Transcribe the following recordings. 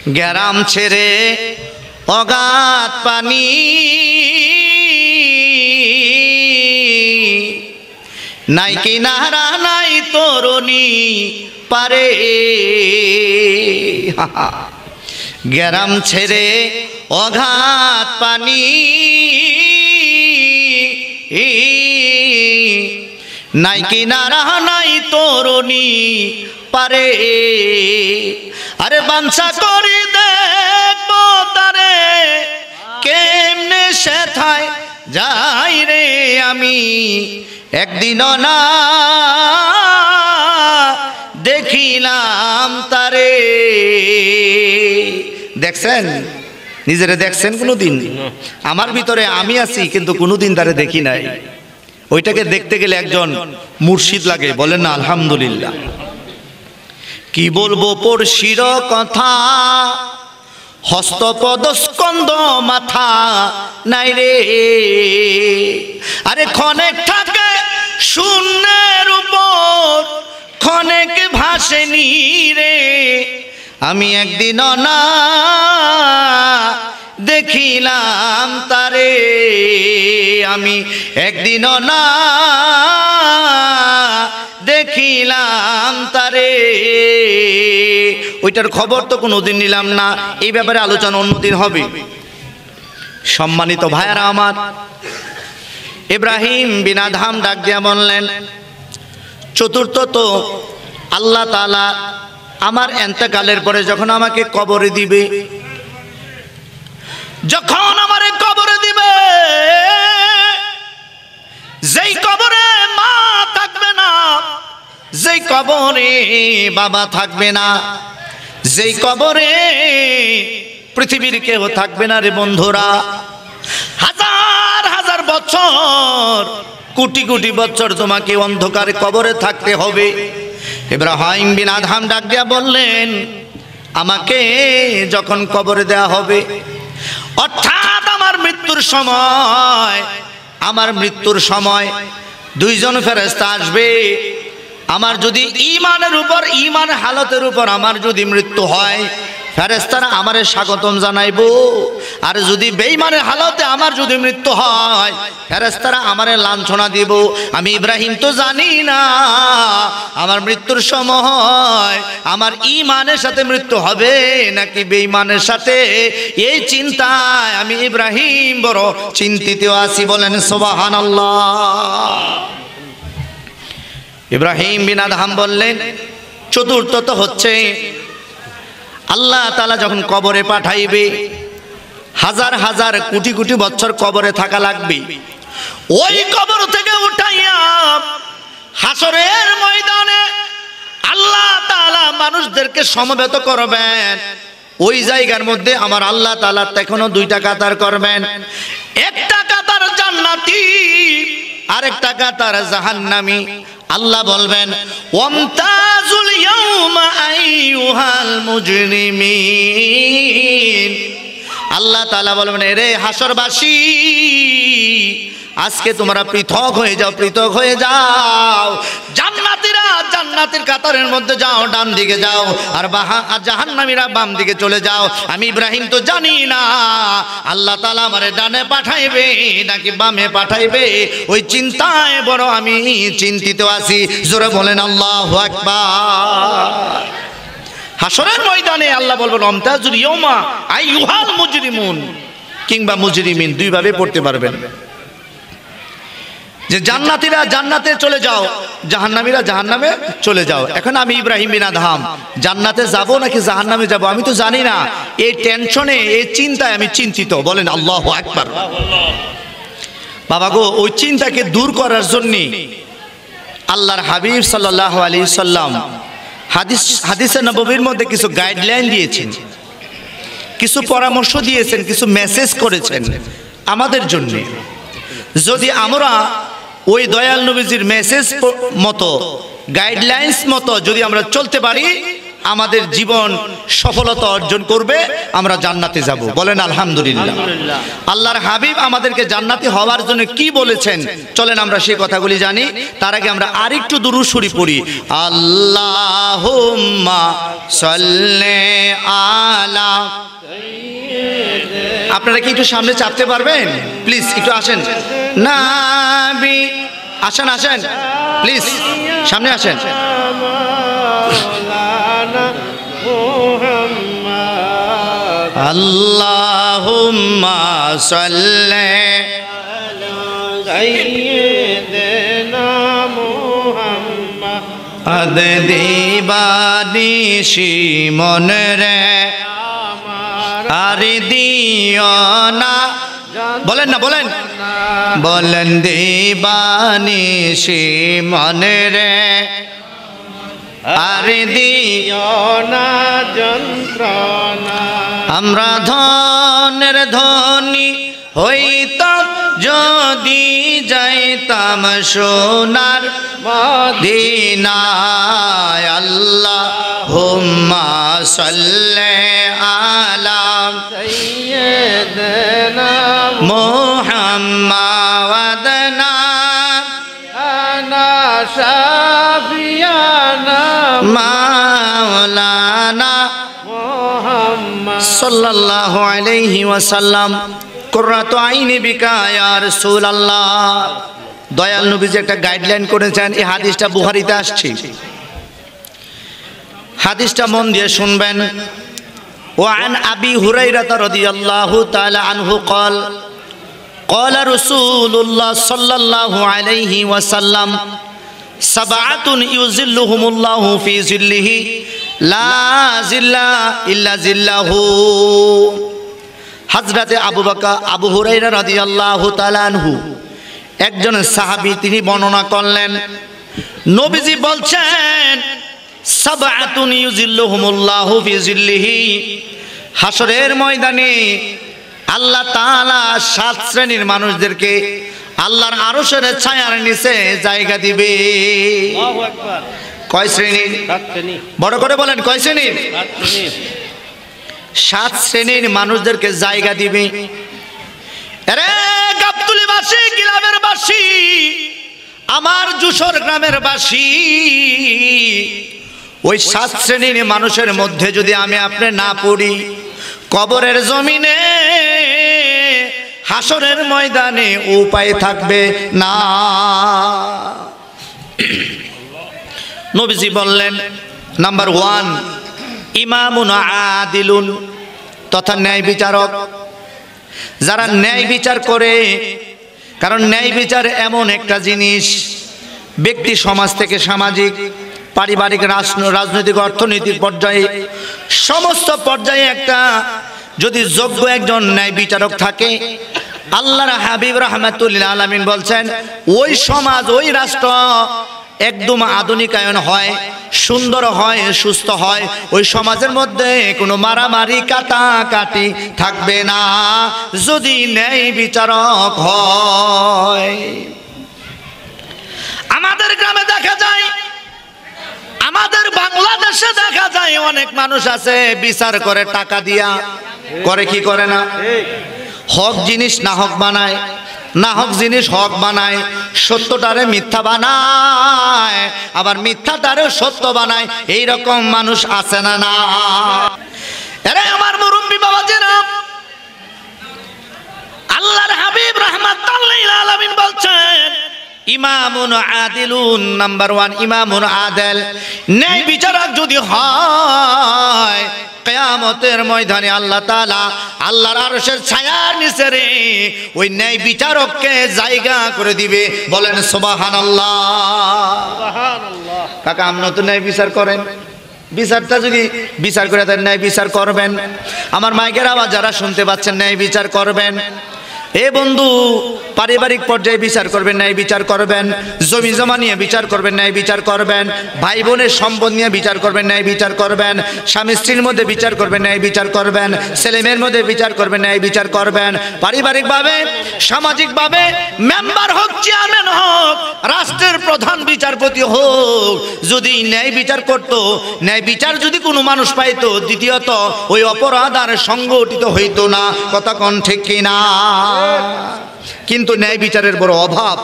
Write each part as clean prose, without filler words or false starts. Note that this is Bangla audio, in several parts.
গ্রাম ছেড়ে অগাধ পানি, নাই কিনারা নাই তরুণী পারে। গ্রাম ছেড়ে অগাধ পানি, নাই কিনারা নাই তরুণী পারে। আরে বাঞ্ছা করি দেখবো তারে, কেমনে সেথায় যাই রে আমি, একদিনও না দেখিলাম তারে। দেখছেন, নিজেরে দেখছেন কোনোদিন? আমার ভিতরে আমি আছি, কিন্তু কোনোদিন তারে দেখি নাই। ওইটাকে দেখতে গেলে একজন মুর্শিদ লাগে, বলেন না আলহামদুলিল্লাহ। কি বলবো পড়শির কথা, হস্তপদ স্কন্দ মাথা নাই রে। আরে ক্ষণেক থাকে শূন্যের উপর, ক্ষণেক ভাসেনি রে। আমি একদিনও না দেখিলাম তারে, আমি একদিনও না দেখিলাম তারে। ওইটার খবর তো কোনোদিন নিলাম না, এই ব্যাপারে আলোচনা অন্যদিন হবে। সম্মানিত ভাইয়ারা আমার, ইব্রাহিম বিন আদহাম ডাক দিয়া বললেন, চতুর্থ তো আল্লাহ তাআলা আমার এন্তেকালের পরে যখন আমাকে কবরে দিবে, যখন আমারে কবরে দিবে, যেই কবরে মা থাকবে না, যেই কবরে বাবা থাকবে না, যেই কবরে পৃথিবীর কেউ থাকবে না রে বন্ধুরা, হাজার হাজার বছর, কোটি কোটি বছর তোমাকে অন্ধকারে কবরে থাকতে হবে। ইব্রাহিম বিন আদহাম ডাক দিয়া বললেন, আমাকে যখন কবরে দেয়া হবে, অর্থাৎ আমার মৃত্যুর সময়, আমার মৃত্যুর সময় দুইজন ফেরেশতা আসবে। আমার যদি ঈমানের উপর, ঈমান হালতের উপর আমার যদি মৃত্যু হয়, ফেরেশতারা আমারে স্বাগতম জানাইবো। আর যদি বেঈমানের হালতে আমার যদি মৃত্যু হয়, ফেরেশতারা আমারে লাঞ্ছনা দিব। আমি ইব্রাহিম তো জানি না আমার মৃত্যুর সময় আমার ঈমানের সাথে মৃত্যু হবে নাকি বেঈমানের সাথে। এই চিন্তায় আমি ইব্রাহিম বড় চিন্তিত আছি, বলেন সুবহানাল্লাহ। ইব্রাহিম বিন আদহাম বললেন, চতুর্থ তো হচ্ছে আল্লাহ তাআলা যখন কবরে পাঠাইবে, হাজার হাজার কোটি কোটি বছর কবরে থাকা লাগবে। ওই কবর থেকে উঠাইয়া হাসরের ময়দানে আল্লাহ তাআলা মানুষদেরকে সমবেত করবেন। ওই জায়গার মধ্যে আমার আল্লাহ তাআলা তখনও দুইটা কাতার করবেন, একটা কাতার জান্নাতি, আরেকটা কাতার জাহান্নামী। আল্লাহ বলবেন, ওয়ামতাজুল ইয়াউমা আইয়ুহাল মুজরিমিন। আল্লাহ তাআলা বলবেন, রে হাসরবাসী, আজকে তোমরা পৃথক হয়ে যাও, পৃথক হয়ে যাও। জান্নাতীরা জান্নাতের কাতারের মধ্যে যাও, ডান দিকে যাও, আর জাহান্নামীরা বাম দিকে চলে যাও। আমি ইব্রাহিম তো জানি না আল্লাহ তাআলা আমারে ডানে পাঠাইবে নাকি বামে পাঠাইবে, ওই চিন্তায় বড় আমি চিন্তিত আছি। জোরে বলেন আল্লাহু আকবার। হাসরের ময়দানে আল্লাহ বলবেন, ওয়ামতাজুল ইয়াউমা আইয়ুহাল মুজরিমুন, কিংবা মুজরিমিন দুইভাবে পড়তে পারবেন। যে জান্নাতীরা জান্নাতে চলে যাও, জাহান্নামীরা জাহান্নামে চলে যাও। এখন আমি ইব্রাহিম বিন আদহাম জান্নাতে যাব নাকি জাহান্নামে যাব আমি তো জানি না। এই টেনশনে, এই চিন্তায় আমি চিন্তিত, বলেন আল্লাহু আকবার। বাবা গো, ওই চিন্তাকে দূর করার জন্য আল্লাহর হাবিব সাল্লাল্লাহু আলাইহি সাল্লাম হাদিসে নববীর মধ্যে কিছু গাইডলাইন দিয়েছেন, কিছু পরামর্শ দিয়েছেন, কিছু মেসেজ করেছেন আমাদের জন্য। যদি আমরা ওই দয়াল নবীজির মেসেজ মতো, গাইডলাইন্স মতো যদি আমরা চলতে পারি, আমাদের জীবন সফলতা অর্জন করবে, আমরা জান্নাতে যাব, বলেন আলহামদুলিল্লাহ। আল্লাহর হাবিব আমাদেরকে জান্নাতি হওয়ার জন্য কি বলেছেন, চলেন আমরা সেই কথাগুলি জানি। তার আগে আমরা আরেকটু দুরূদ শরীফ পড়ি। আল্লাহুম্মা সাল্লি আলা আপনারা কি একটু সামনে চাপতে পারবেন? প্লিজ একটু আসেন। নবী আসেন আসেন, প্লিজ সামনে আসেন। আল্লাহুম্মা সাল্লি সাইয়্যিদিনা মুহাম্মাদ দিবানিশি মনরে আর দিও না, বলেন না বলেন, বলেন দিবানিশি মনরে আর দিও না যন্ত্রণা। আমরা ধনের ধনী হইতাম যদি যাইতাম সোনার মদিনায়। আল্লাহুম্মা সাল্লি আলা সাইয়্যিদিনা মুহাম্মাদিনা আনা শাফিয়ানা মাওলানা মুহাম্মদ সাল্লাল্লাহু আলাইহি ওয়াসাল্লাম। কুররাতু আইনি বিকা ইয়া রাসূলুল্লাহ। দয়াল নবীজি একটা গাইডলাইন করেছেন, এই হাদিসটা বুখারীতে আসছে। হাদিসটা মন দিয়ে শুনবেন। ওয়ান আবি হুরায়রা রাদিয়াল্লাহু তাআলা আনহু قال قال رسول الله صلى الله عليه وسلم سبعة يظلهم الله في ظله لا ظل إلا ظله। হযরতে আবু হুরায়রা রাদিয়াল্লাহু তাআলা আনহু একজন সাহাবী, তিনি বর্ণনা করলেন নবীজি বলছেন সাবআতুন ইউজিল্লুহুমুল্লাহু ফি জিল্লিহি, হাসরের ময়দানে আল্লাহ তাআলা 7 শ্রেণীর মানুষদেরকে আল্লাহর আরশের ছায়ার নিচে জায়গা দিবে। আল্লাহু আকবার। কয় শ্রেণীর? 7 শ্রেণী। বড় করে বলেন কয় শ্রেণীর? 7 শ্রেণীর। 7 শ্রেণীর মানুষদেরকে জায়গা দিবে। আরে গাবতুলিবাসী, গ্রামের বাসী, আমার যশোর গ্রামের বাসী, ওই 7 শ্রেণীর মানুষের মধ্যে যদি আমি আপনি না পড়ি, কবরের জমিনে হাসরের ময়দানে উপায় থাকবে না। নবীজি বললেন নাম্বার 1 ইমামুন আদিলুন, তথা ন্যায় বিচারক। যারা ন্যায় বিচার করে, কারণ ন্যায় বিচার এমন একটা জিনিস, ব্যক্তি সমাজ থেকে সামাজিক, পারিবারিক, রাজনৈতিক, অর্থনৈতিক পর্যায়ে, সমস্ত পর্যায়ে একটা যদি যোগ্য একজন ন্যায় বিচারক থাকে, আল্লাহর হাবিব রাহমাতুল্লিল আলামিন বলছেন ওই সমাজ, ওই রাষ্ট্র একদম আধুনিকায়ন হয়, সুন্দর হয়, সুস্থ হয়। ওই সমাজের মধ্যে কোনো মারামারি কাটাকাটি থাকবে না যদি ন্যায় বিচারক হয়। আমাদের গ্রামে দেখা যায়, আমাদের বাংলাদেশে দেখা যায় অনেক মানুষ আছে বিচার করে টাকা দিয়া, করে কি করে না? হক জিনিস না হক বানায়, না হক জিনিস হক বানায়, সত্যটারে মিথ্যা বানায়, আবার মিথ্যাটারে সত্য বানায়। এই রকম মানুষ আছে না? না। আরে আমার মুরব্বী বাবাজিরা, আল্লাহর হাবিব রাহমাতুল্লিল আলামিন বলছেন ইমামুন আদিলুন, নাম্বার 1 ইমামুন আদিল, ন্যায় বিচারক যদি হয়, কিয়ামতের ময়দানে আল্লাহ তাআলা আল্লাহর আরশের ছায়ার নিচে রে ওই ন্যায় বিচারককে জায়গা করে দিবে। বলেন সুবহানাল্লাহ। সুবহানাল্লাহ। কাকা আপনি তো ন্যায় বিচার করেন, বিচারটা যদি বিচার করে দেন, ন্যায় বিচার করবেন। আমার মাইকের আওয়াজ যারা শুনতে পাচ্ছেন, ন্যায় বিচার করবেন। এ বন্ধু, পারিবারিক পর্যায়ে বিচার করবেন, ন্যায় বিচার করবেন। জমি জমা নিয়ে বিচার করবেন, ন্যায় বিচার করবেন। ভাই বোনের সম্পদ নিয়ে বিচার করবেন, ন্যায় বিচার করবেন। স্বামী স্ত্রীর মধ্যে বিচার করবেন, ন্যায় বিচার করবেন। ছেলে মেয়ের মধ্যে বিচার করবেন, ন্যায় বিচার করবেন। পারিবারিকভাবে, সামাজিকভাবে, মেম্বার হোক, চেয়ারম্যান হোক, রাষ্ট্রের প্রধান বিচারপতি হোক, যদি ন্যায় বিচার করত, ন্যায় বিচার যদি কোনো মানুষ পাইতো, দ্বিতীয়ত ওই অপরাধ আর সংগঠিত হইতো না। কথা কোন ঠিক কিনা? কিন্তু ন্যায় বিচারের বড় অভাব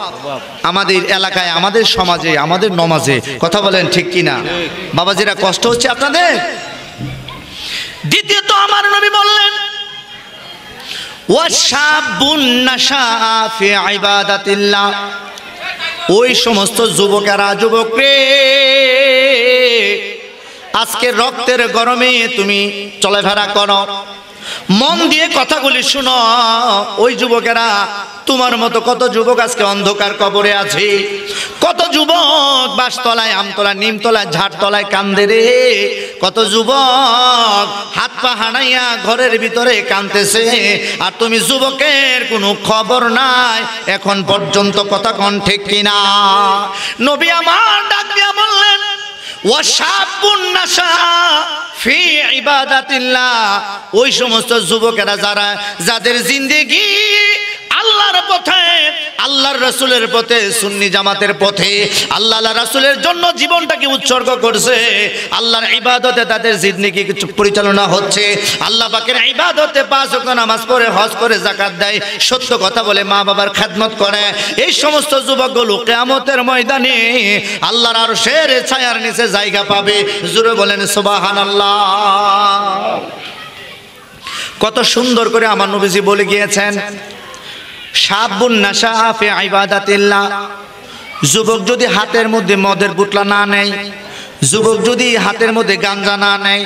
আমাদের এলাকায়, আমাদের সমাজে, আমাদের নমাজে। কথা বলেন ঠিক কিনা? বাবাজিরা, কষ্ট হচ্ছে আপনাদের? দ্বিতীয়ত আমার নবী বললেন ওয়াশাবুন নাশা ফি ইবাদাতিল্লাহ, ওই সমস্ত যুবকেরা, যুবক রে, আজকে রক্তের গরমে তুমি চলাফেরা করো, মন দিয়ে কথাগুলি শুনো। ওই যুবকেরা, তোমার মতো কত যুবক আজকে অন্ধকার কবরে আছে, কত যুবক বাসতলায়, আমতলায়, নিমতলায়, ঝাড়তলায় কান্দে রে, কত যুবক হাত পা হানাইয়া ঘরের ভিতরে কাঁদতেছে, আর তুমি যুবকের কোনো খবর নাই এখন পর্যন্ত। কথা কোন ঠিক কিনা? নবী আমার ডাক দিয়া বললেন, ওয়াশাবুন নাশা ফি ইবাদাতিল্লাহ, ওই সমস্ত যুবকেরা যারা, যাদের জিন্দেগি আল্লাহর পথে, আল্লাহর রাসূলের পথে, সুন্নি জামাতের পথে, আল্লাহ রাসূলের জন্য জীবনটাকে উৎসর্গ করছে, আল্লাহর ইবাদতে তাদের জিন্দেগি পরিচালনা হচ্ছে, আল্লাহ পাকের ইবাদতে 5 ওয়াক্ত নামাজ পড়ে, হজ করে, যাকাত দেয়, সত্য কথা বলে, মা বাবার খেদমত করে, এই সমস্ত যুবকগুলো কিয়ামতের ময়দানে আল্লাহর আরশের ছায়ার নিচে জায়গা পাবে। জোরে বলেন সুবহানাল্লাহ। কত সুন্দর করে আমার নবীজি বলে গিয়েছেন, শাবুন নাশা ফি ইবাদাতিল্লাহ, যুবক যদি হাতের মধ্যে মদের বুটলা না নেয়, যুবক যদি হাতের মধ্যে গাঞ্জা না নেয়,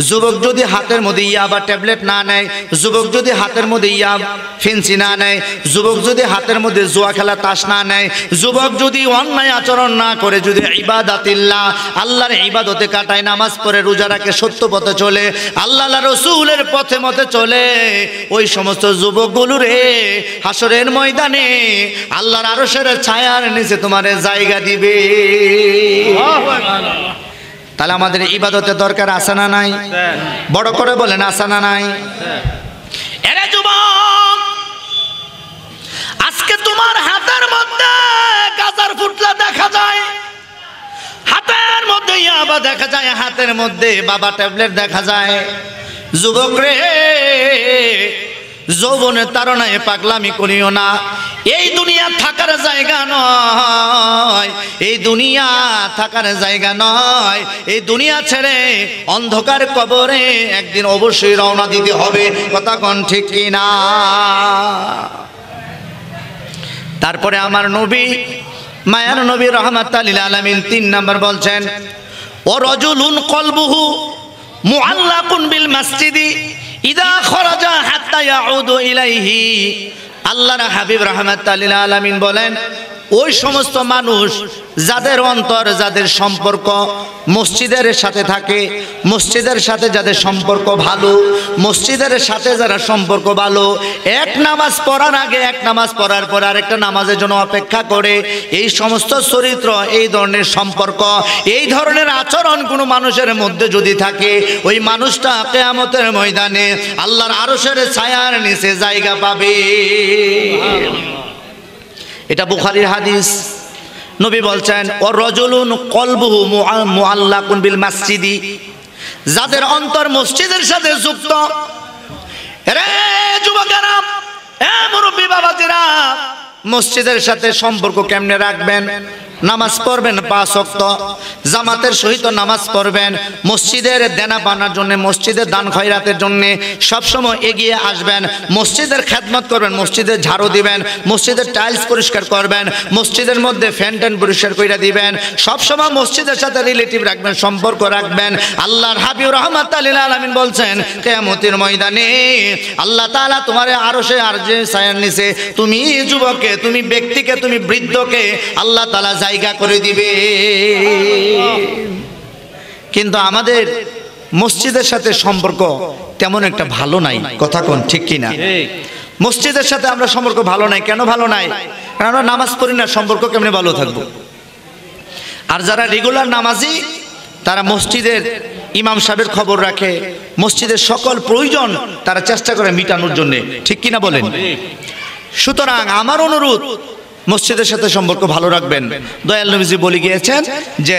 যুবক যদি হাতের মধ্যে ইয়াবা ট্যাবলেট না নেয়, যুবক যদি হাতের মধ্যে ফেন্সি না নেয়, যুবক যদি হাতের মধ্যে জুয়া খেলা তাস না নেয়, যুবক যদি অন্যায় আচরণ না করে, যদি ইবাদাতিল্লাহ আল্লাহর ইবাদতে কাটায়, নামাজ পড়ে, রোজা রাখে, সত্য পথে চলে, আল্লাহ রাসূলের পথে মতে চলে, ওই সমস্ত যুবকগুলো রে হাসরের ময়দানে আল্লাহর আরশের ছায়ার নিচে তোমারে জায়গা দিবে। তাহলে আমাদের ইবাদতে দরকার আছে না নাই? বড় করে বলেন, আছে না নাই? এরে যুবক, আজকে তোমার হাতের মধ্যে গাজার ফুটলা দেখা যায়, হাতের মধ্যে ইয়াবা দেখা যায়, হাতের মধ্যে বাবা ট্যাবলেট দেখা যায়। যুবক রে, যৌবনের তাড়নায় পাগলামি করিও না, এই দুনিয়া থাকার জায়গা নয়, এই দুনিয়া থাকার জায়গা নয়, এই দুনিয়া ছেড়ে অন্ধকার কবরে একদিন অবশ্যই রওনা দিতে হবে। কথা কোন ঠিক কিনা? তারপরে আমার নবী, মায়ার নবী রাহমাতাল লিল আলামিন 3 নাম্বার বলছেন, ও রাজুলুন কলবুহু মুআল্লাকুন বিল মসজিদি ইদা খরাজা হাত্তা ইয়াউদু ইলাইহি। আল্লাহর হাবিব রাহমাতাল লিল আলামিন বলেন, ওই সমস্ত মানুষ যাদের অন্তর, যাদের সম্পর্ক মসজিদের সাথে থাকে, মসজিদের সাথে যাদের সম্পর্ক ভালো, মসজিদের সাথে যারা সম্পর্ক ভালো, এক নামাজ পড়ার আগে, এক নামাজ পড়ার পর আরেকটা নামাজের জন্য অপেক্ষা করে, এই সমস্ত চরিত্র, এই ধরনের সম্পর্ক, এই ধরনের আচরণ কোনো মানুষের মধ্যে যদি থাকে, ওই মানুষটা কিয়ামতের ময়দানে আল্লাহর আরশের ছায়ার নিচে জায়গা পাবে। এটা বুখারীর হাদিস। নবী বলছেন, ও রাজুলুন কলবুহু মুআল্লাকুন বিল মসজিদি, যাদের অন্তর মসজিদের সাথে যুক্ত। রে যুবকেরা, এ মুরব্বি বাবাজিরা, মসজিদের সাথে সম্পর্ক কেমনে রাখবেন? নামাজ পড়বেন 5 ওয়াক্ত, জামাতের সহিত নামাজ পড়বেন, মসজিদের দেনা পাওনার জন্য, মসজিদের দান খয়রাতের জন্য সবসময় এগিয়ে আসবেন, মসজিদের খেদমত করবেন, মসজিদের ঝাড়ু দিবেন, মসজিদের টাইলস পরিষ্কার করবেন, মসজিদের মধ্যে ফ্যান ট্যান পরিষ্কার করে দিবেন, সবসময় মসজিদের সাথে রিলেটিভ রাখবেন, সম্পর্ক রাখবেন। আল্লাহর হাবিব রাহমাতাল লিল আলামিন বলছেন, কিয়ামতের ময়দানে আল্লাহ তাআলা তোমার আরশে ছায়ার নিচে, তুমি যুবককে, তুমি ব্যক্তিকে, তুমি বৃদ্ধকে আল্লাহ তাআলা জায়গা করে দিবে। কিন্তু আমাদের মসজিদের সাথে সম্পর্ক তেমন একটা ভালো নাই। কথা কোন ঠিক কিনা? মসজিদের সাথে আমরা সম্পর্ক ভালো নাই। কেন ভালো নাই? কারণ আমরা নামাজ পড়ি না, সম্পর্ক কেমনে ভালো থাকবো? আর যারা রেগুলার নামাজি, তারা মসজিদের ইমাম সাহেবের খবর রাখে, মসজিদের সকল প্রয়োজন তারা চেষ্টা করে মিটানোর জন্য। ঠিক কিনা বলেন? সুতরাং আমার অনুরোধ, মসজিদের সাথে সম্পর্ক ভালো রাখবেন। দয়াল নবীজি বলে গিয়েছেন যে,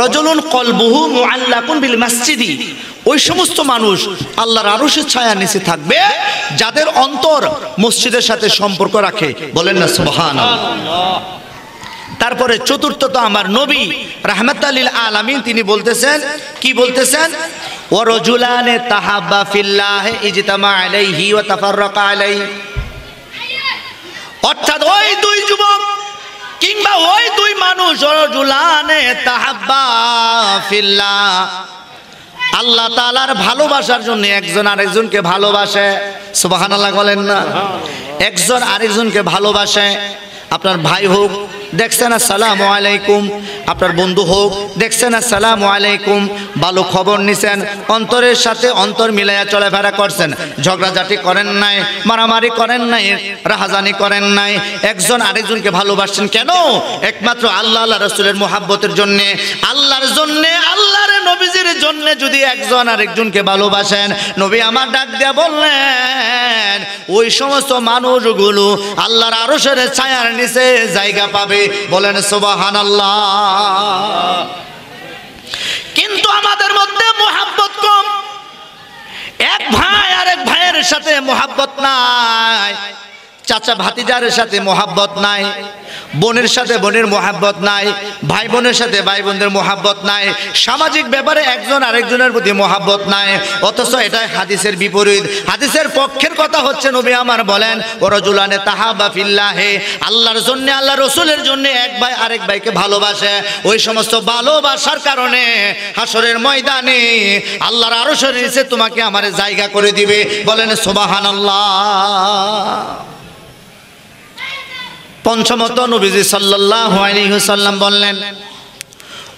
রাজুলুন কলবুহু মুআল্লাকুন বিল মসজিদি, ওই সমস্ত মানুষ আল্লাহর আরশের ছায়ার নিচে থাকবে যাদের অন্তর মসজিদের সাথে সম্পর্ক রাখে। বলেন না সুবহানাল্লাহ। তারপরে চতুর্থত আমার নবী রাহমাতাল লিল আলামিন তিনি বলতেছেন, কি বলতেছেন? ওয়ারজুলানে তাহাব্বা ফিল্লাহ ইজতামা আলাইহি ওয়া তাফাররাকা আলাইহি। অর্থাৎ ওই দুই যুবক কিংবা ওই দুই মানুষ, ওয়ারজুলানে তাহাব্বা ফিল্লাহ, আল্লাহ তাআলার ভালোবাসার জন্য একজন আরেকজনকে ভালোবাসে। সুবহানাল্লাহ বলেন না? একজন আরেকজনকে ভালোবাসে। আপনার ভাই হোক, দেখছেন আসসালামু আলাইকুম, আপনার বন্ধু হোক, দেখছেন আসসালামু আলাইকুম, ভালো খবর নিছেন, অন্তরের সাথে অন্তর মিলাইয়া চলাফেরা করছেন, ঝগড়াঝাটি করেন নাই, মারামারি করেন নাই, রাহাজানি করেন নাই, একজন আরেকজনকে ভালোবাসছেন। কেন? একমাত্র আল্লাহ আল্লাহ রাসূলের মুহাব্বতের জন্য, আল্লাহর জন্য, আল্লাহর নবীজির জন্য যদি একজন আরেকজনকে ভালোবাসেন, নবী আমার ডাক দিয়া বললেন ওই সমস্ত মানুষগুলো আল্লাহর আরশের ছায়ার নিচে জায়গা পাবে। বলেন সুবহানাল্লাহ। কিন্তু আমাদের মধ্যে মুহাব্বত কম, এক ভাই আরেক ভাইয়ের সাথে মুহাব্বত নাই, চাচা ভাতিজার সাথে মুহাব্বত নাই, বোনের সাথে বোনের মুহাব্বত নাই, ভাই বোনের সাথে ভাই বোনদের মুহাব্বত নাই, সামাজিক ব্যাপারে একজন আরেকজনের প্রতি মুহাব্বত নাই। অথচ এটাই হাদিসের বিপরীত। হাদিসের পক্ষের কথা হচ্ছে নবী আমার বলেন ওয়ারজুলানে তাহাব্বা ফিল্লাহি, আল্লাহর জন্য আল্লাহ রাসূলের জন্য এক ভাই আরেক ভাইকে ভালোবাসে। ওই সমস্ত ভালোবাসার কারণে হাসরের ময়দানে আল্লাহর আরশের নিচে তোমাকে আমার জায়গা করে দিবে। বলেন সুবহানাল্লাহ। পঞ্চমত নবীজি সাল্লাল্লাহু আলাইহি ওয়াসাল্লাম বললেন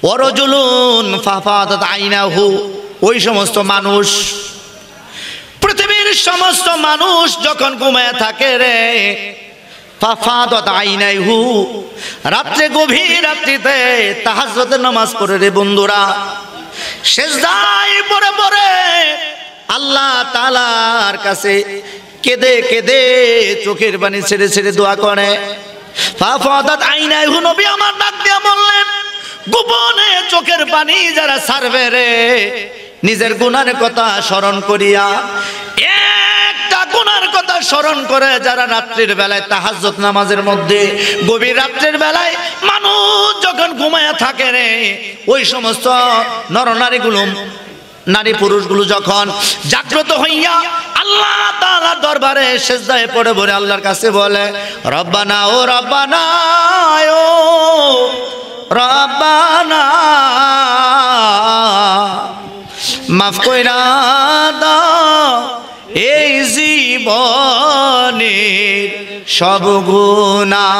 ওয়ারজুলুন ফাফাদাত আইনাহু, ওই সমস্ত মানুষ, পৃথিবীর সমস্ত মানুষ যখন ঘুমায় থাকে রে, ফাফাদাত আইনাহু, রাত্রে গভীর রাত্রিতে তাহাজ্জুদের নামাজ পড়ে রে বন্ধুরা, সিজদায় পড়ে পড়ে আল্লাহ তাআলার কাছে কেঁদে কেঁদে চোখের পানি ছেড়ে ছেড়ে দোয়া করে। ফাফাদাত আইনাহু, নবী আমার ডাক দিয়া বললেন গোপনে চোখের পানি যারা ছাড়বে রে, নিজের গুনার কথা স্মরণ করিয়া, একটা গুনার কথা স্মরণ করে যারা রাত্রির বেলায় তাহাজ্জুদ নামাজের মধ্যে, গভীর রাত্রির বেলায় মানুষ যখন ঘুমায়া থাকে রে, ওই সমস্ত নরনারীগুলো, নারী পুরুষগুলো যখন জাগ্রত হইয়া আল্লাহ তাআলার দরবারে সিজদায় পড়ে পড়ে আল্লাহর কাছে বলে রব্বানা ও রব্বানা ও রব্বানা, মাফ কইরা দাও এই জীবনের সব গুনাহ,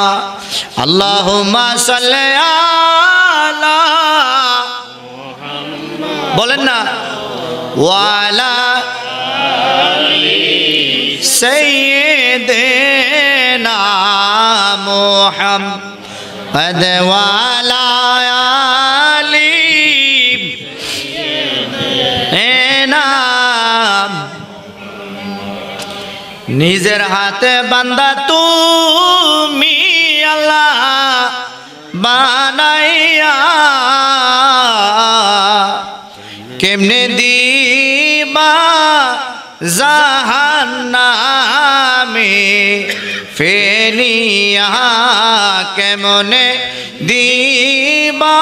আল্লাহুম্মা সাল্লি আলা, বলেন না, ওয়ালা সাইয়্যিদিনা মুহাম্মদ ওয়ালা আলি সাইয়্যিদিনা। নিজের হাতে বান্দা তুমি আল্লাহ বানাইয়া কেমনে দিবা জাহান্নামে ফেলিয়া, কেমনে দিবা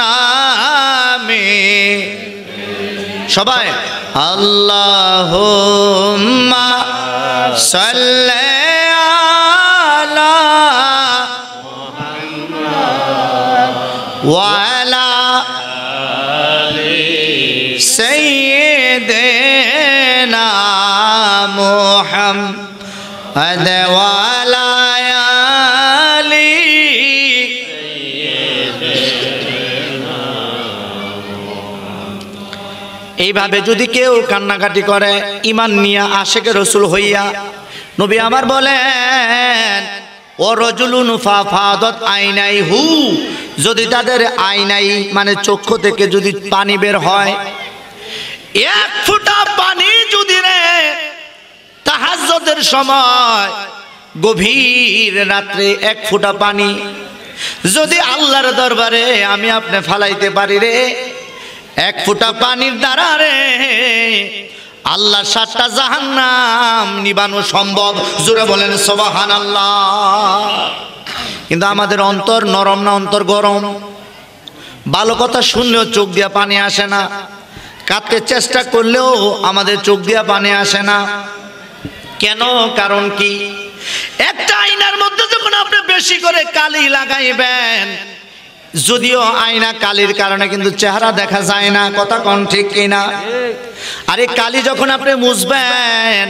জাহান্নামে। সবাই আল্লাহুম্মা সাল্লি আলা ওয়ালা সাইয়্যিদিনা মুহাম্মদ ওয়ালা আলি সাইয়্যিদিনা। এইভাবে যদি কেউ কান্নাকাটি করে ঈমান নিয়া আশিকে রাসূল হইয়া, নবী আমার বলেন ওয়ারজুলুন ফাফাদাত আইনাইহু, যদি তাদের আইনাই মানে চক্ষু থেকে যদি পানি বের হয়, এক ফোঁটা পানি যদি রে তাহাজ্জুদের সময় গভীর রাত্রে এক ফোঁটা পানি যদি আল্লাহর দরবারে আমি আপনি ফালাইতে পারি রে, এক ফোঁটা পানির দ্বারা রে আল্লাহ 7টা জাহান্নাম নিবানো সম্ভব। জোরে বলেন সুবহানাল্লাহ। কিন্তু আমাদের অন্তর নরম না অন্তর গরম? ভালো কথা শুনলেও চোখ দিয়ে পানি আসে না, কাঁদতে চেষ্টা করলেও আমাদের চোখ দিয়ে পানি আসে না। কেন? কারণ কি? একটা আয়নার মধ্যে যখন আপনি বেশি করে কালি লাগাইবেন, যদিও আয়না কালির কারণে কিন্তু চেহারা দেখা যায় না, কথা কোন ঠিক কিনা? আরে কালি যখন আপনি মুছবেন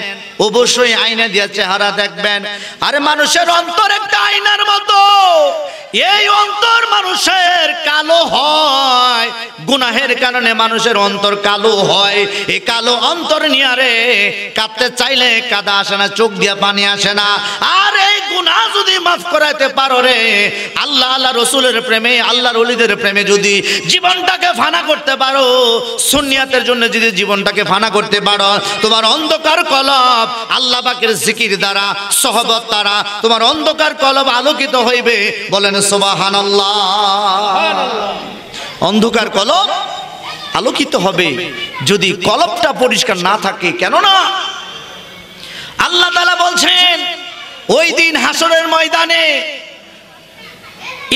অবশ্যই আয়না দিয়ে চেহারা দেখবেন। আরে মানুষের অন্তর একটা আয়নার মতো, এই অন্তর মানুষের কালো হয়, গুনাহের কারণে মানুষের অন্তর কালো হয়। এই কালো অন্তর নিয়ে রে কাঁদতে চাইলে কাদা আসে না, চোখ দিয়ে পানি আসে না। আর এই গুনাহ যদি মাফ করাইতে পারো রে, আল্লাহ আল্লাহ রসুলের প্রেমে, আল্লাহর ওলিদের প্রেমে যদি জীবনটাকে ফানা করতে পারো, সুন্নিয়াতের জন্য যদি জীবনটাকে ফানা করতে পারো, তোমার অন্ধকার কলব আল্লাহ পাকের জিকির দ্বারা, সহবত দ্বারা তোমার অন্ধকার কলব আলোকিত হইবে। বলেন সুবহানাল্লাহ। অন্ধকার কলব আলোকিত হবে যদি কলবটা পরিষ্কার না থাকে। কেননা আল্লাহ তাআলা বলছেন ওই দিন হাসরের ময়দানে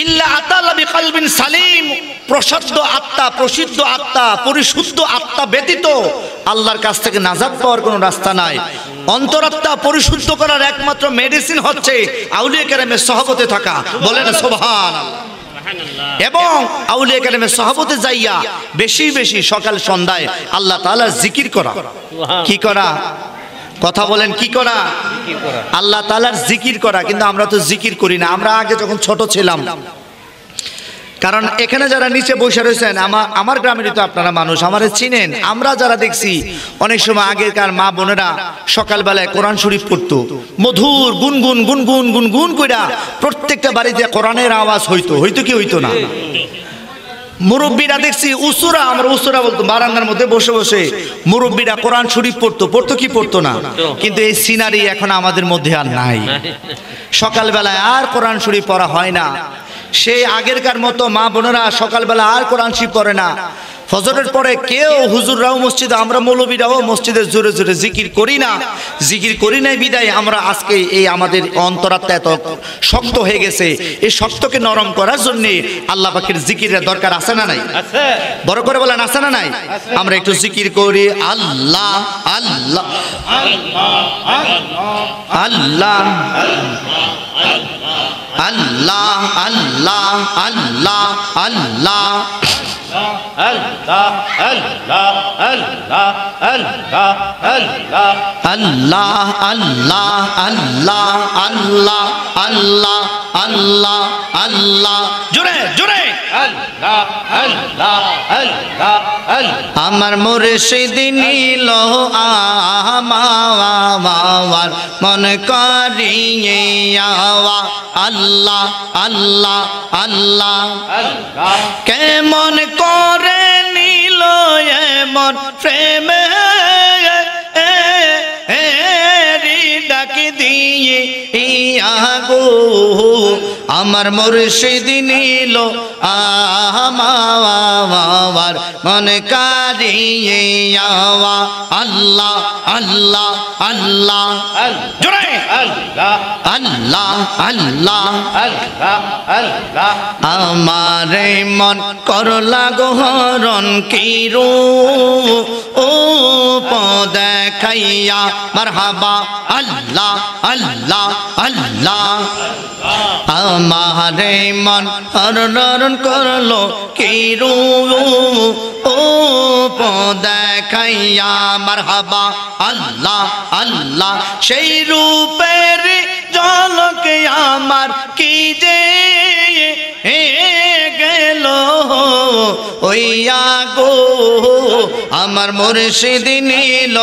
ইল্লা আতালা বিকলবিন সালিম, প্রশুদ্ধ আত্মা, প্রসিদ্ধ আত্মা, পরিশুদ্ধ আত্মা ব্যতীত আল্লাহর কাছ থেকে নাজাত পাওয়ার কোনো রাস্তা নাই। অন্তরাত্মা পরিশুদ্ধ করার একমাত্র মেডিসিন হচ্ছে আউলিয়া কেরামের সহবতে থাকা। বলেন সুবহানাল্লাহ। এবং আউলিয়া কেরামের সহবতে যাইয়া বেশি বেশি সকাল সন্ধ্যায় আল্লাহ তাআলার জিকির করা। কি করা? কথা বলেন, কি করা? আল্লাহ তাআলার জিকির করা। কিন্তু আমরা তো জিকির করি না। আমরা আগে যখন ছোট ছিলাম, কারণ এখানে যারা নিচে বসে রয়েছেন আমার গ্রামেরই তো আপনারা মানুষ, আমারে চিনেন। আমরা যারা দেখছি অনেক সময় আগেকার মা বোনেরা সকালবেলায় কোরআন শরীফ পড়তো, মধুর গুনগুন গুনগুন গুনগুন কইরা প্রত্যেকটা বাড়িতে কোরআনের আওয়াজ হইতো। হইতো কি হইতো না? মুরব্বীরা দেখছি উসুরা, আমরা উসুরা বলতো, বারান্দার মধ্যে বসে বসে মুরব্বীরা কোরআন শরীফ পড়তো কি পড়তো না? কিন্তু এই সিনারি এখন আমাদের মধ্যে আর নাই। সকালবেলায় আর কোরআন শরীফ পড়া হয় না। সেই আগেরকার মতো মা বোনেরা সকালবেলা আর কোরআন শরীফ পড়ে না। ফজরের পরে কেউ, হুজুররাও মসজিদে, আমরা মৌলবীরাও মসজিদে জোরে জোরে জিকির করি না। জিকির করি নাই বিদায় আমরা আজকে এই আমাদের অন্তরাত্মা এত শক্ত হয়ে গেছে। এই শক্তকে নরম করার জন্য আল্লাহ পাকের জিকিরের দরকার আছে না নাই? বড় করে বলেন, আছে না নাই? আমরা একটু জিকির করি। আল্লাহ আল্লাহ আল্লাহ আল্লাহ আল্লাহ আল্লাহ আল্লাহ আল্লাহ আল্লাহ আল্লাহ আল্লাহ আল্লাহ আল্লাহ আল্লাহ আল্লাহ আল্লাহ আল্লাহ আল্লাহ আল্লাহ। জোরে জোরে আল্লাহ আল্লাহ আল্লাহ আল্লাহ। আমার মুর্শিদ নিল আমার মন করিয়ে আওয়া। আল্লাহ আল্লাহ আল্লাহ আল্লাহ। কেমন করে নিল এমন প্রেমে ডাক দিয়ে গো, আমার মুর্শিদ নিল আমার মন কারিয়ে আওয়া। আল্লাহ আল্লাহ আল্লাহ জোরে আল্লাহ আল্লাহ আল্লাহ আল্লাহ আল্লাহ। আমার মন করলা গহরণ কিরু ও দেখাইয়া মারহাবা। আল্লাহ আল্লাহ আল্লাহ। আমার মন হরণ করলো কিরু ও দেখাইয়া মারহাবা। আল্লাহ আল্লাহ। সেই রূপের ঝলক আমার কি যে গেল ওইয়া গো, আমার মুর্শিদ নিল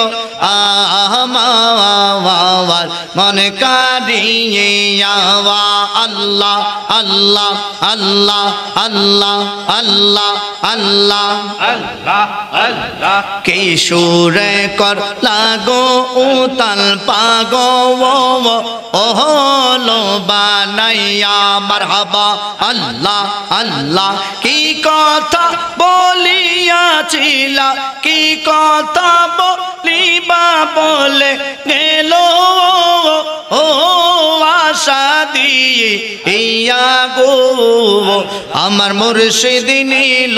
আমার মন কারিয়ে আওয়া। আল্লাহ আল্লাহ আল্লাহ আল্লাহ আল্লাহ আল্লাহ আল্লাহ আল্লাহ। কি সুরে কর লাগো উতাল পাগো ওহলো বানাইয়া মারহাবা। আল্লাহ আল্লাহ। কি কথা বলিয়াছিলা, কি কথা বলিবা বলে গেল ও আশা দি গো আমার মুর্শিদ নিল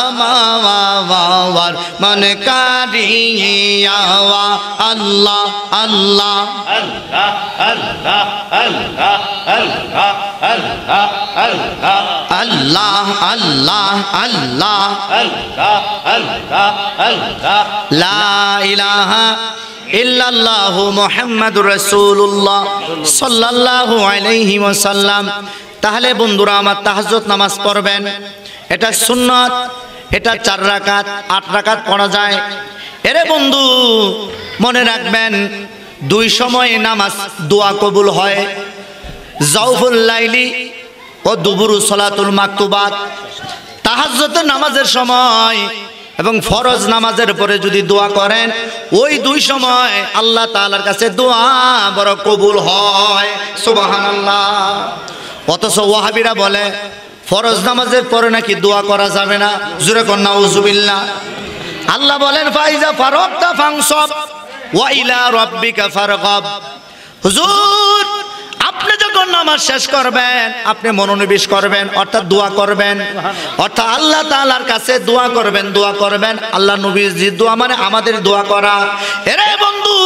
আমার মন কারিয়া আল্লাহ আল্লাহ আল্লাহ আল্লাহ আল্লাহ লা ইলাহা ইল্লাল্লাহু মুহাম্মাদুর রাসূলুল্লাহ সাল্লাল্লাহু আলাইহি ওয়াসাল্লাম। তাহলে বন্ধুরা আমার তাহাজ্জুদ নামাজ পড়বেন, এটা সুন্নাত, এটা 4 রাকাত 8 রাকাত পড়া যায়। এরে বন্ধু মনে রাখবেন 2 সময়ে নামাজ দোয়া কবুল হয়, জাওফুল লাইলি ও দুবুরু সালাতুল মাকতুবাত। তাহাজ্জুদের নামাজের সময় এবং ফরজ নামাজের পরে যদি দোয়া করেন ওই 2 সময় আল্লাহ তাআলার কাছে দোয়া বড় কবুল হয়, সুবহানাল্লাহ। অথচ ওয়াহাবিরা বলে ফরজ নামাজের পরে নাকি দোয়া করা যাবে না, জোরে কোন নাউজুবিল্লাহ। আল্লাহ বলেন ফাইজা ফারাগতা ফানসব ওয়া ইলা রাব্বিকা ফারগাব। হুজুর আপনি যখন নামাজ শেষ করবেন আপনি মনোনিবেশ করবেন, অর্থাৎ দোয়া করবেন, অর্থাৎ আল্লাহ তাআলার কাছে দোয়া করবেন, দোয়া করবেন। আল্লাহ নবীজি দোয়া মানে আমাদের দোয়া করা। এরে বন্ধু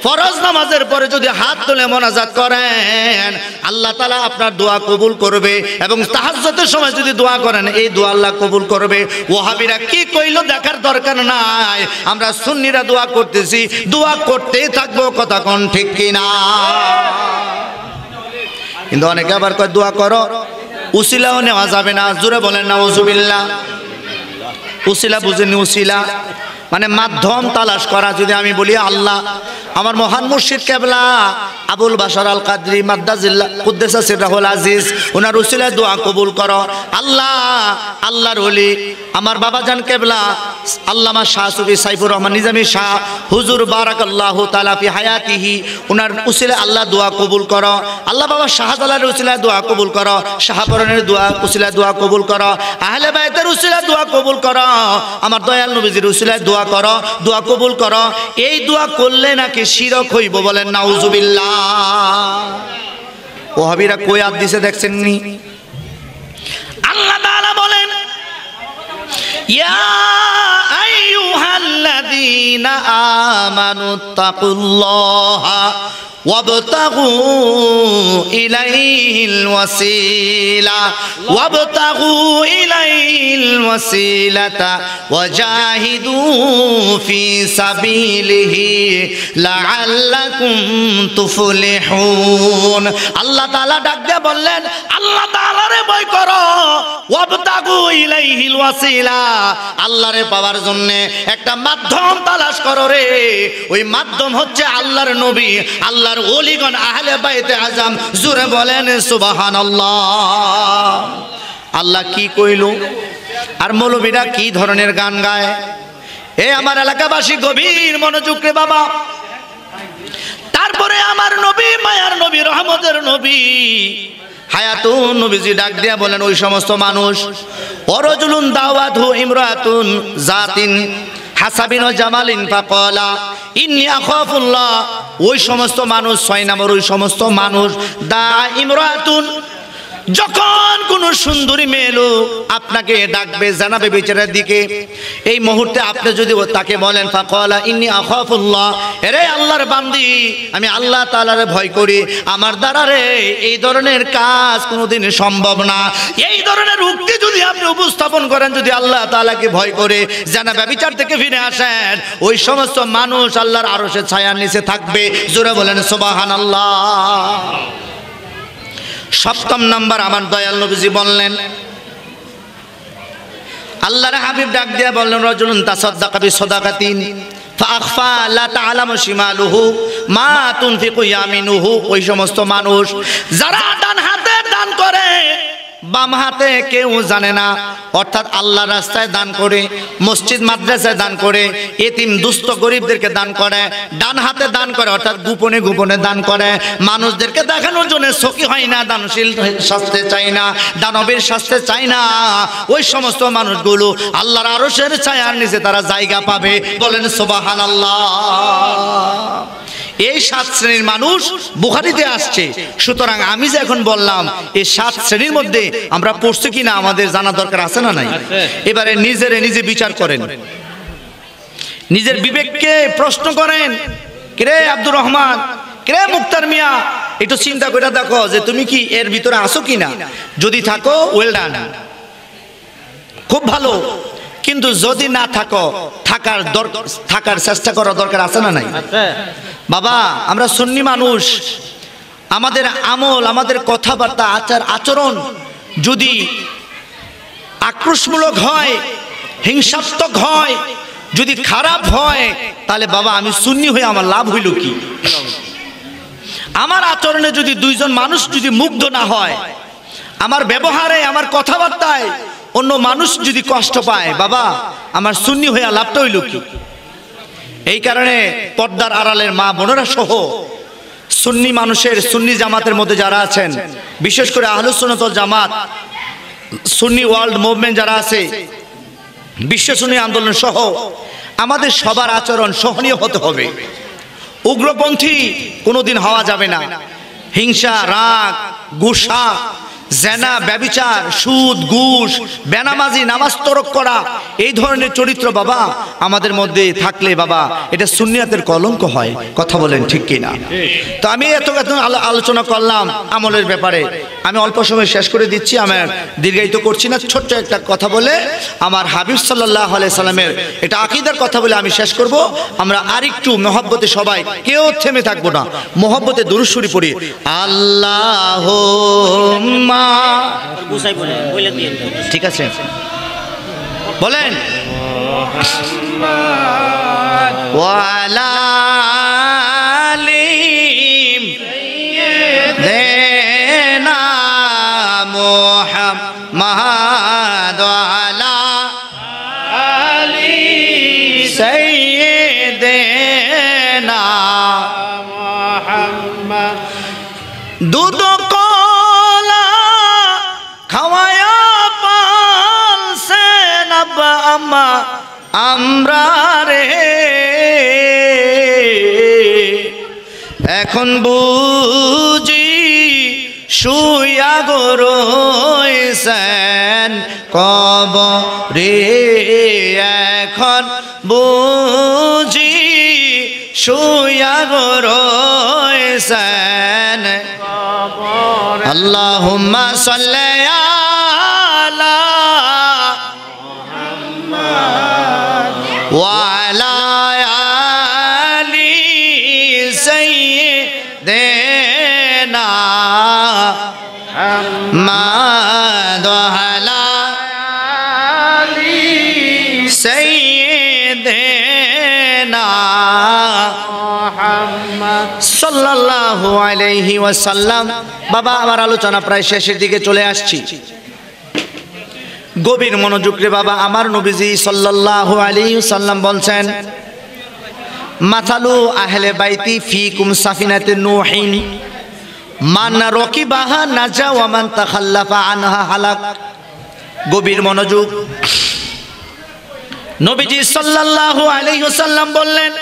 ফরজ নামাজের পরে যদি হাত তুলে মোনাজাত করেন আল্লাহ তাআলা আপনার দোয়া কবুল করবে, এবং তাহাজ্জুদের সময় যদি দোয়া করেন এই দোয়া আল্লাহ কবুল করবে। ওয়াহাবিরা কি কইলো দেখার দরকার নাই, আমরা সুন্নিরা দোয়া করতেছি, দোয়া করতেই থাকবো, কথা কোন ঠিক কিনা? কিন্তু অনেকে আবার কয় দোয়া করো, উসিলাও নেওয়া যাবে না, জোরে বলেন নাউজুবিল্লাহ। উসিলা বুঝেন, উসিলা মানে মাধ্যম তালাশ করা। যদি আমি বলি আল্লাহ আমার মহান মুর্শিদ কেবলা আবুল বাশার আল কাদরি মাদ্দাজিল্লাহ কুদ্দাসা সিররাহুল আজিজ ওনার উসিলায় দোয়া কবুল করো। আল্লাহ আল্লাহর ওলি আমার বাবাজান কেবলা আল্লামা শাহ সুফি সাইফুর রহমান নিজামী শাহ হুজুর বারাকাল্লাহু তাআলা ফি হায়াতিহি, ওনার উসিলায় আল্লাহ দোয়া কবুল করো। আল্লাহ বাবা শাহজালালের উসিলায় দোয়া কবুল করো, শাহপরানের দোয়া উসিলায় দোয়া কবুল করো, আহলে বাইতের উসিলায় দোয়া কবুল করো, আমার দয়াল নবীজির উসিলায় দোয়া করো, দোয়া কবুল করো। এই দোয়া করলে নাকি শিরক হইব, বলেন নাউজুবিল্লাহ। ওয়াহাবিরা কই আদ দিছে দেখছেন নি? আল্লাহ তাআলা বলেন ইয়া আইয়ুহাল্লাযীনা আমানুত্তাকুল্লাহা ওয়াবতাগু ইলাইহিল ওয়াসিলা ওয়াবতাগু ইলাইহিল ওয়াসিলাতা ওয়াজাহিদু ফি সাবিলিহি লাআল্লাকুম তুফলিহুন। আল্লাহ তাআলা ডাক দিয়ে বললেন আল্লাহ তাআলারে ভয় করো, ওয়াবতাগু ইলাইহিল ওয়াসিলা, আল্লাহরে পাওয়ার জন্য একটা মাধ্যম তালাশ করো রে। ওই মাধ্যম হচ্ছে আল্লাহর নবী, আল্লাহর ওলিগণ আহলে বাইতে আজম, জোরে বলেন সুবহানাল্লাহ। আল্লাহ কি কইল আর মৌলবীরা কি ধরনের গান গায়? এ আমার এলাকাবাসী গভীর মনোযোগ রে বাবা। তারপরে আমার নবী মায়ার নবী রহমতের নবী হায়াতুন নবীজি ডাক দিয়া বলেন ওই সমস্ত মানুষ অরজুলুন দাওয়াতহু ইমরাতুন জাতিন হাসাবিন ও জামালিন ফাকালা ইন্নী আখাফুল্লাহ। ওই সমস্ত মানুষ 6 নম্বর, ওই সমস্ত মানুষ দা ইমরাতুন, যখন কোন সুন্দরী মেয়ে লোক আপনাকে ডাকবে জানাবে বিচারের দিকে, এই মুহূর্তে আপনি যদি তাকে বলেন ফাকালা ইন্নী আখাফুল্লাহ, এরে আল্লাহর বান্দি আমি আল্লাহ তাআলারে ভয় করি, আমার দ্বারা রে এই ধরনের কাজ কোনোদিন সম্ভব না। এই ধরনের উক্তি যদি আপনি উপস্থাপন করেন, যদি আল্লাহ তাআলাকে ভয় করে জানা ব্যভিচার থেকে ফিরে আসেন, ওই সমস্ত মানুষ আল্লাহর আরশের ছায়ার নিচে থাকবে, জোরে বলেন সুবহানাল্লাহ। 7ম নাম্বার আমার দয়াল নবীজি বললেন, আল্লাহর হাবিব ডাক দিয়া বললেন রাজুলুন তাসাদদাকা বিসাদাকাতিন ফাআখফা লা তা'লামু শিমালুহু মা তুনফিকু ইয়ামিনুহু। ওই সমস্ত মানুষ যারা ডান হাতে দান করে বাম হাতে কেউ জানে না, অর্থাৎ আল্লাহর রাস্তায় দান করে, মসজিদ মাদ্রাসায় দান করে, এতিম দুস্থ গরিবদেরকে দান করে, ডান হাতে দান করে অর্থাৎ গোপনে গোপনে দান করে, মানুষদেরকে দেখানোর জন্য সখী হয় না, দানশীল শাস্তে চায় না, দানবীর শাস্তে চায় না। ওই সমস্ত মানুষগুলো আল্লাহর আরশের ছায়ার নিচে তারা জায়গা পাবে, বলেন সুবহানাল্লাহ। এই 7 শ্রেণীর মানুষ বুখারীতে আসছে। সুতরাং আমি যে এখন বললাম এই 7 শ্রেণীর মধ্যে আমরা পড়ছি কিনা আমাদের জানা দরকার আছে না নাই? এবারে নিজে বিচার করেন, নিজের বিবেককে প্রশ্ন করেন। কে আব্দুর রহমান, কে মুক্তার মিয়া, একটু চিন্তা করে দেখো যে তুমি কি এর ভিতরে আসো কিনা। যদি থাকো ওয়েল ডান, খুব ভালো। কিন্তু যদি না থাকো, থাকার চেষ্টা করা দরকার আছে না নাই? বাবা আমরা সুন্নি মানুষ, আমাদের আমল, আমাদের কথাবার্তা, আচরণ যদি আক্রোশমূলক হয়, হিংসাত্মক হয়, যদি খারাপ হয়, তাহলে বাবা আমি সুন্নি হয়ে আমার লাভ হইল কি? আমার আচরণে যদি 2 জন মানুষ যদি মুগ্ধ না হয়, আমার ব্যবহারে, আমার কথাবার্তায় অন্য মানুষ যদি কষ্ট পায়, বাবা আমার সুন্নি হয়ে লাভটা হইল কি? এই কারণে পর্দার আড়ালের মা বোনেরা সহ সুন্নি মানুষের, সুন্নি জামাতের মধ্যে যারা আছেন, বিশেষ করে আহলুস সুন্নাত ওয়াল জামাত, সুন্নি ওয়ার্ল্ড মুভমেন্ট যারা আছে, বিশ্ব সুন্নি আন্দোলন সহ আমাদের সবার আচরণ সহনীয় হতে হবে। উগ্রপন্থী কোনোদিন হওয়া যাবে না। হিংসা, রাগ, গুসা, জেনা, ব্যভিচার, সুদ, ঘুষ, বেনামাজি, নামাজ তরক করা, এই ধরনের চরিত্র বাবা আমাদের মধ্যে থাকলে বাবা এটা সুন্নিয়াতের কলঙ্ক হয়। কথা বলেন ঠিক কিনা? তো আমি এত আলোচনা করলাম আমলের ব্যাপারে, আমি অল্প সময় শেষ করে দিচ্ছি, আমার দীর্ঘায়িত করছি না। ছোট্ট একটা কথা বলে আমার হাবিব সাল্লাল্লাহু আলাইহি সাল্লামের এটা আকীদার কথা বলে আমি শেষ করব। আমরা আরেকটু মহব্বতে সবাই কেউ থেমে থাকবো না, মহব্বতে দুরূদ শরীফ পড়ি। আল্লাহুম্মা, ঠিক আছে বলেন, ওয়ালা আলিম দেনা মুহাম্মাদ, ওয়ালা আলি সাইয়্যিদিনা মুহাম্মদ। দুধ কলা খাওয়ায়া পালছেন আব্বা আম্মা আমরা রে, এখন বুঝি শুইয়া গো রইছেন কবরে, এখন বুঝি শুইয়া গো রইছেন কবরে। আল্লাহুম্মা সাল্লি আলা মুহাম্মাদ ওয়া আলা আলি সাইয়্যিদিনা মুহাম্মাদ ওয়া আলা আলি সাইয়্যিদিনা মুহাম্মদ সাল্লাল্লাহু আলাইহি ওয়াসাল্লাম। বাবা আমার আলোচনা প্রায় শেষের দিকে চলে আসছি, গভীর মনোযোগ রে বাবা। আমার নবীজি সাল্লাল্লাহু আলাইহি ওয়াসাল্লাম বলছেন, মাথালু আহলে বাইতি ফিকুম সাফিনাতে নূহিন মান রাকিবাহা নাজা ওয়া মান তাখাল্লাফা আনহা হালাক। গভীর মনোযোগ। নবীজি সাল্লাল্লাহু আলাইহি ওয়াসাল্লাম বললেন,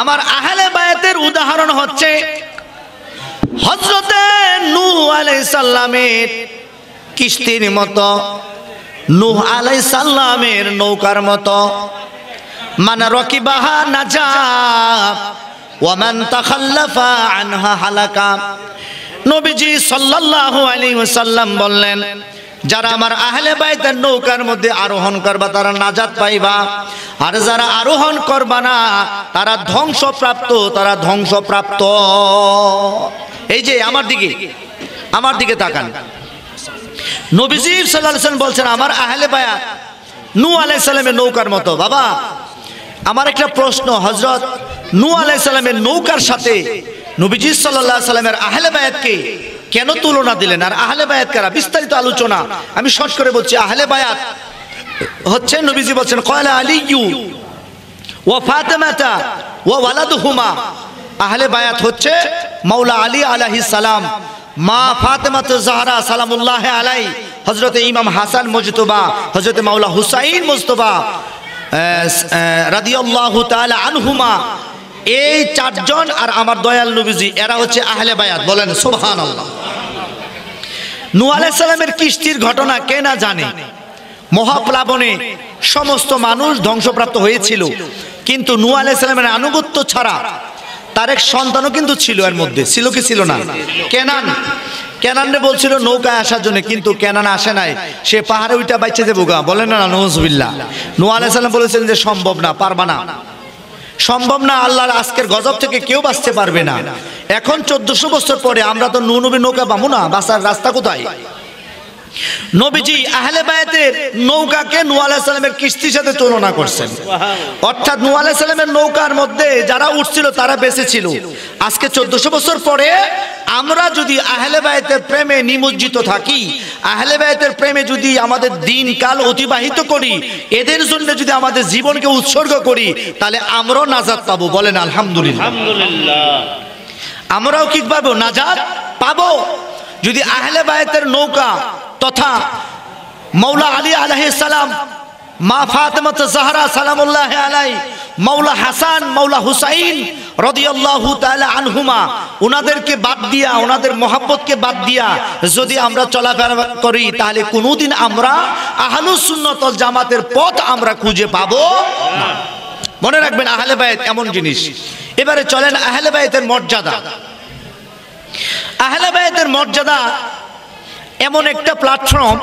আমার আহলে বায়াতের উদাহরণ হচ্ছে হযরতে নূহ আলাইহিস সালামের কিস্তির মতো, নূহ আলাইহিস সালামের নৌকার মতো। মান রাকিবাহা নাজা ওয়া মান তাখাল্লাফা আনহা হালাকা। নবীজি সাল্লাল্লাহু আলাইহি ওয়াসাল্লাম বললেন, যারা আমার আহলে বাইতের নৌকার মধ্যে আরোহণ করবা তারা নাজাত পাইবা, আর যারা আরোহণ করবা না তারা ধ্বংসপ্রাপ্ত, তারা ধ্বংসপ্রাপ্ত। এই যে আমার দিকে তাকান। নবীজি সাল্লাল্লাহু আলাইহি ওয়াসাল্লাম বলছেন আমার আহলে বায়াত নূহ আলাইহিস সালামের নৌকার মতো। বাবা আমার একটা প্রশ্ন, হযরত নূহ আলাইহিস সালামের নৌকার সাথে নবীজি সাল্লাল্লাহু আলাইহি ওয়াসাল্লামের আহলে বায়াতকে কেন তুলনা দিলেন? আর আহলে বায়াত কারা? বিস্তারিত আলোচনা আমি শর্ট করে বলছি। আহলে বায়াত হচ্ছে নবীজি বলছেন ক্বালা আলিয়্যু ওয়া ফাতিমাতা ওয়া ওয়ালাদুহুমা। আহলে বায়াত হচ্ছে মাওলা আলী আলাইহিস সালাম, মা ফাতেমাতুজ জাহরা সালামুল্লাহ আলাই, হযরত ইমাম হাসান মুজতবা, হযরত মাওলা হুসাইন মুজতবা, রাদিয়াল্লাহু তাআলা আনহুমা, এই চারজন আর আমার দয়াল নবীজি, এরা হচ্ছে আহলে বায়াত। বলেন সুবহানাল্লাহ। নূহ আলাইহিস সালামের কিস্তির ঘটনা কে না জানে। মহাপ্লাবনে সমস্ত মানুষ ধ্বংসপ্রাপ্ত হয়েছিল, কিন্তু নূহ আলাইহিস সালামের আনুগত্য ছাড়া তার এক সন্তানও কিন্তু ছিল এর মধ্যে। ছিল কি ছিল না? কেনান। কেনানরে বলছিল নৌকায় আসার জন্য, কিন্তু কেনান আসে নাই, সে পাহাড়ে উইটা বাইচে যাবো গা। বলেন না নওয়াজুবিল্লাহ। নূহ আলাইহিস সালাম বলেছিলেন যে সম্ভব না, পারবা না, সম্ভব না, আল্লাহর আজকের গজব থেকে কেউ বাঁচতে পারবে না। এখন 1400 বছর পরে আমরা তো নূহ নবীর নৌকা পাবো না, বাঁচার রাস্তা কোথায়? নবীজি আহলে বায়াতের নৌকাকে নূহ আলাইহিস সালামের কিস্তির সাথে তুলনা করছেন। অর্থাৎ নূহ আলাইহিস সালামের নৌকার মধ্যে যারা উঠছিল তারা বেঁচে ছিল। আজকে 1400 বছর পরে আমরা যদি আহলে বায়াতের প্রেমে নিমজ্জিত থাকি, আহলে বায়াতের প্রেমে যদি আমাদের দিনকাল অতিবাহিত করি, এদের জন্য যদি আমাদের জীবনকে উৎসর্গ করি, তাহলে আমরাও নাজাত পাবো। বলেন আলহামদুলিল্লাহ। আমরাও কি পাবো? নাজাত পাবো। যদি আহলে বায়াতের নৌকা তথা মৌলা আলী আলাইহিস সালাম, মা ফাতেমা জাহরা সালামুল্লাহি আলাইহি, মৌলা হাসান, মৌলা হুসাইন রাদিয়াল্লাহু তাআলা আনহুমা, ওনাদেরকে বাদ দিয়া, ওনাদের মহব্বতকে বাদ দিয়া যদি আমরা চলাফেরা করি, তাহলে কোনোদিন আমরা আহলুস সুন্নাত ওয়াল জামাতের পথ আমরা খুঁজে পাবো না। মনে রাখবেন আহলে বায়াত এমন জিনিস। এবারে চলেন আহলে বায়াতের মর্যাদা। আহলে বায়াতের মর্যাদা এমন একটা প্ল্যাটফর্ম,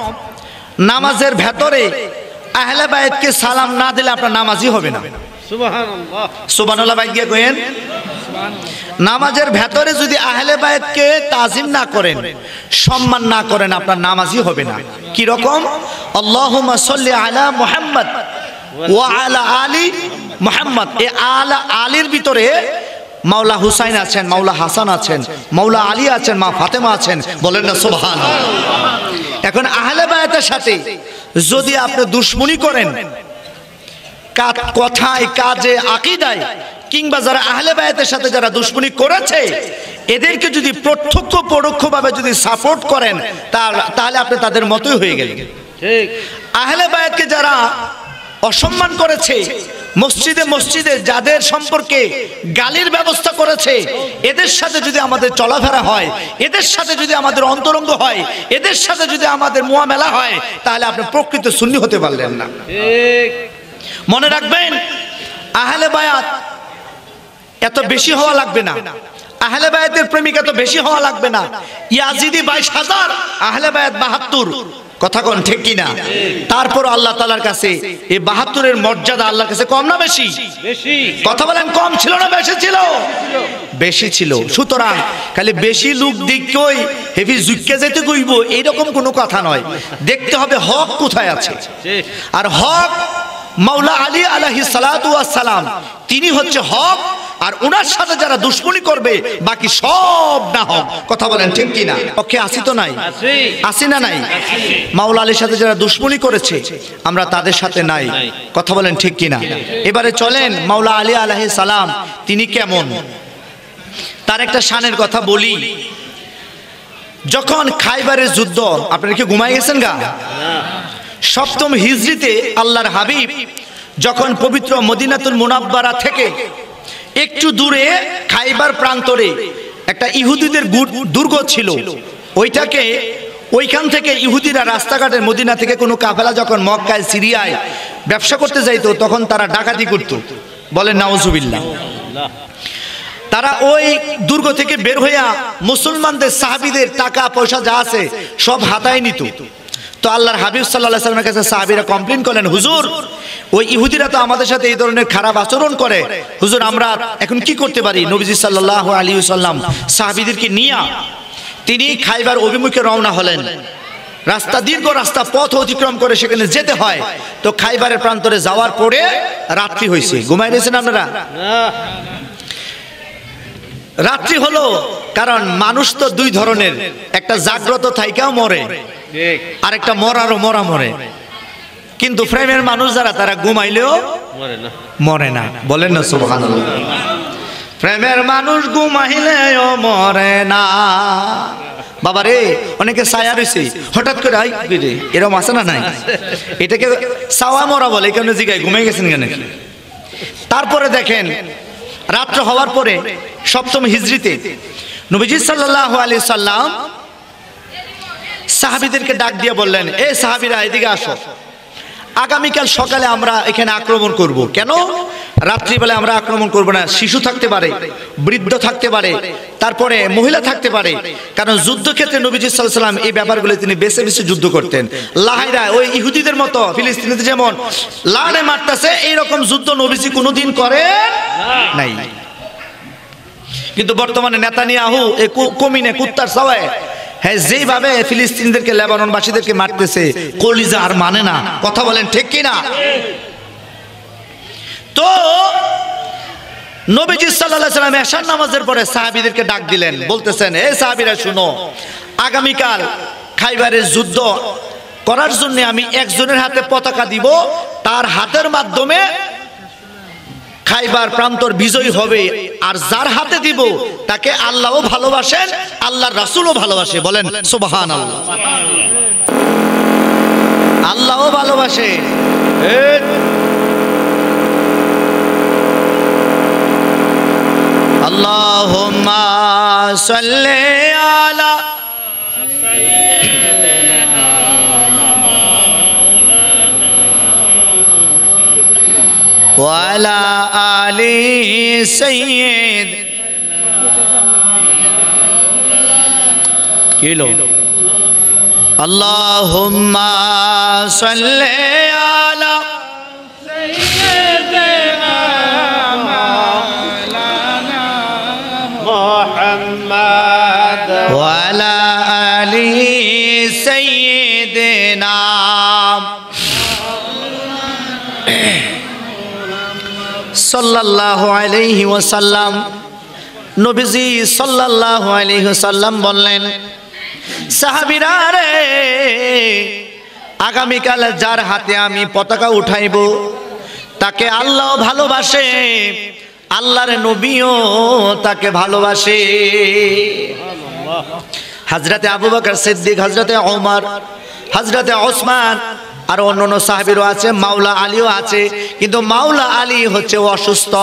নামাজের ভেতরে আহলে বায়াতকে সালাম না দিলে আপনার নামাজই হবে না। সুবহানাল্লাহ। সুবহানাল্লাহ ভাই গিয়ে কইেন। নামাজের ভেতরে যদি আহলে বায়াতকে তাজিম না করেন, সম্মান না করেন, আপনার নামাজই হবে না। কি রকম? আল্লাহুম্মা সাল্লি আলা মুহাম্মদ ওয়া আলা আলি মুহাম্মদ। এই আলা আলির ভিতরে মাওলা হুসাইন আছেন, মাওলা হাসান আছেন, মাওলা আলী আছেন, মা ফাতেমা আছেন। বলেন না সুবহানাল্লাহ। এখন আহলে বায়াতের সাথে যদি আপনি দুশমনি করেন, কথায়, কাজে, আকীদায়, কিংবা যারা আহলে বায়াতের সাথে যারা দুশমনি করেছে, এদেরকে যদি প্রত্যক্ষ পরোক্ষভাবে যদি সাপোর্ট করেন, তাহলে আপনি তাদের মতোই হয়ে গেলেন। ঠিক। আহলে বায়াতকে যারা অসম্মান করেছে, মসজিদে মসজিদে যাদের সম্পর্কে গালির ব্যবস্থা করেছে, এদের সাথে যদি আমাদের চলাফেরা হয়, এদের সাথে যদি আমাদের অন্তরঙ্গ হয়, এদের সাথে যদি আমাদের মুআমেলা হয়, তাহলে আপনি প্রকৃত সুন্নি হতে পারলেন না। ঠিক। মনে রাখবেন আহলে বায়াত এত বেশি হওয়া লাগবে না, আহলে বায়াতের প্রেমিক এত বেশি হওয়া লাগবে না। ইয়াজিদি 22,000, আহলে বায়াত 72। কথা কোন ঠিক কিনা? তারপর আল্লাহ তাআলার কাছে এই 72-এর মর্যাদা আল্লাহর কাছে কম না বেশি? বেশি। কথা বলেন, কম ছিল না বেশি ছিল? বেশি ছিল। সুতরাং খালি বেশি লোক দিকই হেভি জুক্কে যেতে কইব এইরকম কোনো কথা নয়। দেখতে হবে হক কোথায় আছে। আর হক মাওলা আলী আলাইহিস সালাতু ওয়াস সালাম, তিনি হচ্ছে হক। আর ওনার সাথে যারা দুশমনি করবে বাকি সব না হক। কথা বলেন ঠিক কিনা? ওকে আসি তো নাই? আসি না নাই? মাওলা আলীর সাথে যারা দুশমনি করেছে আমরা তাদের সাথে নাই। কথা বলেন ঠিক কিনা? এবারে চলেন মাওলা আলী আলাইহিস সালাম তিনি কেমন, তার একটা শানের কথা বলি। যখন খাইবারের যুদ্ধ, আপনারা কি ঘুমাই গেছেন গা? 7ম হিজরিতে আল্লাহর হাবিব যখন পবিত্র মদিনাতুল মুনাব্বারা থেকে একটু দূরে খাইবার প্রান্তরে একটা ইহুদিদের দুর্গ ছিল, ওইখান থেকে ইহুদিরা রাস্তাঘাটে মদিনা থেকে কোনো কাফেলা যখন মক্কায়, সিরিয়ায় ব্যবসা করতে যাইতো, তখন তারা ডাকাতি করত। বলেন নাউজুবিল্লাহ। তারা ওই দুর্গ থেকে বের হইয়া মুসলমানদের, সাহাবীদের টাকা পয়সা যা আছে সব হাতায় নিত। তো আল্লাহর হাবিব সাল্লাল্লাহু আলাইহি ওয়াসাল্লামের কাছে সাহাবীরা কমপ্লেইন করলেন, হুজুর ওই ইহুদিরা তো আমাদের সাথে এই ধরনের খারাপ আচরণ করে, হুজুর আমরা এখন কি করতে পারি? নবীজি সাল্লাল্লাহু আলাইহি ওয়াসাল্লাম সাহাবীদেরকে নিয়ে তিনি খাইবার অভিমুখে রওনা হলেন। রাস্তা, দীর্ঘ রাস্তা, পথ অতিক্রম করে সেখানে যেতে হয়। তো খাইবারের প্রান্তরে যাওয়ার পরে রাত্রি হয়েছে। ঘুমাই রয়েছেন আপনারা? রাত্রি হলো, কারণ মানুষ তো দুই ধরনের, একটা জাগ্রত থাইকাও মরে, আর একটা মরারও মরা মরে। কিন্তু প্রেমের মানুষ যারা, তারা ঘুমাইলেও মরে না। বলেন না সুবহানাল্লাহ। প্রেমের মানুষ ঘুমাইলেও মরে না, বাবা রে, অনেকে ছায়া রয়েছে, হঠাৎ করে আই রে, এরকম আছে না? নাই, এটাকে ছাওয়া মরা বলে। কেন জিগায় ঘুমিয়ে গেছেন কেন? তারপরে দেখেন রাত্র হওয়ার পরে 7ম হিজরিতে নবীজি সাল্লাল্লাহু আলাইহি সাল্লাম সাহাবীদেরকে ডাক দিয়ে বললেন, এ সাহাবীরা এদিকে আসো, আগামীকাল সকালে আমরা এখানে আক্রমণ করব। কেন? রাত্রিবেলা আমরা আক্রমণ করব না। শিশু থাকতে পারে, বৃদ্ধ থাকতে পারে, তারপরে মহিলা থাকতে পারে। কারণ যুদ্ধক্ষেত্রে নবীজি সাল্লাল্লাহু আলাইহি সাল্লাম এই ব্যাপারগুলো তিনি বেছে বেছে যুদ্ধ করতেন। লাহাইরা ওই ইহুদিদের মতো ফিলিস্তিনিতে যেমন লাড়ে মারতেছে, এইরকম যুদ্ধ নবীজি কোনোদিন করে নাই। কিন্তু বর্তমানে নেতানিয়াহু এই কমিনে কুত্তার সওয়ায়, হ্যাঁ, যেভাবে ফিলিস্তিনিদেরকে লেবাননবাসীদেরকে মারতেছে, কলিজা আর মানে না। কথা বলেন ঠিক কিনা? তো নবীজি সাল্লাল্লাহু আলাইহি সাল্লাম এশার নামাজের পরে সাহাবীদেরকে ডাক দিলেন, বলতেছেন, এ সাহাবীরা শুনো, আগামীকাল খাইবারের যুদ্ধ করার জন্য আমি একজনের হাতে পতাকা দিব, তার হাতের মাধ্যমে খাইবার প্রান্তর বিজয়ী হবে। আর যার হাতে দিব তাকে আল্লাহও ভালোবাসেন, আল্লাহর রাসূলও ভালোবাসে। বলেন সুবহানাল্লাহ। আল্লাহও ভালোবাসে। আল্লাহুম্মা সাল্লি আলা ওয়ালা আলি সাইয়্যিদ কিলো আল্লাহুম্মা সাল্লি আলা সাইয়্যিদিনা মাওলানা মুহাম্মদ ওয়ালা আলি সাইয়্যিদিনা সাল্লাল্লাহু আলাইহি ওয়াসাল্লাম। নবীজি সাল্লাল্লাহু আলাইহি ওয়াসাল্লাম বললেন, সাহাবীরা রে, আগামীকাল যার হাতে আমি পতাকা উঠাইব তাকে আল্লাহ ভালোবাসে, আল্লাহর নবীও তাকে ভালোবাসে। হযরতে আবু বকর সিদ্দিক, হযরতে ওমর, হযরতে ওসমান আর অন্যান্য সাহাবীরও আছে, মাওলা আলীও আছে। কিন্তু মাওলা আলী হচ্ছে অসুস্থ,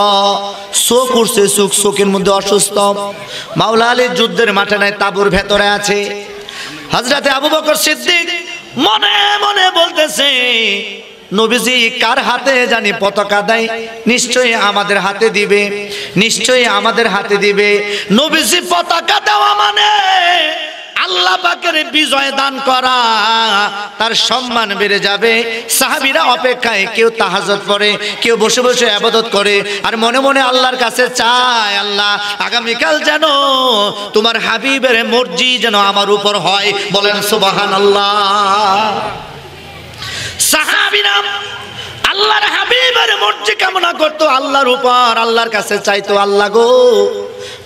চোখ উঠছে, চোখের মধ্যে অসুস্থ। মাওলা আলী যুদ্ধের মাঠে নাই, তাঁবুর ভেতরে আছে। হযরতে আবু বকর সিদ্দিক মনে মনে বলতেছে, নবীজি কার হাতে জানি পতাকা দেয়, নিশ্চয়ই আমাদের হাতে দিবে, নিশ্চয়ই আমাদের হাতে দিবে। নবীজি পতাকা দেওয়া মানে আল্লাহ পাকের বিজয় দান করা, তার সম্মান বেড়ে যাবে। সাহাবীরা অপেক্ষায়, কেউ তাহাজ্জুদ পড়ে, কেউ বসে বসে ইবাদত করে, আর মনে মনে আল্লাহর কাছে চায়, আল্লাহ আগামীকাল যেন তোমার হাবিবের মর্জি যেন আমার উপর হয়। বলেন সুবহানাল্লাহ। সাহাবীরা আল্লাহর হাবিবের মর্জি কামনা করতো আল্লাহর উপর, আল্লাহর কাছে চাইতো, আল্লাহ গো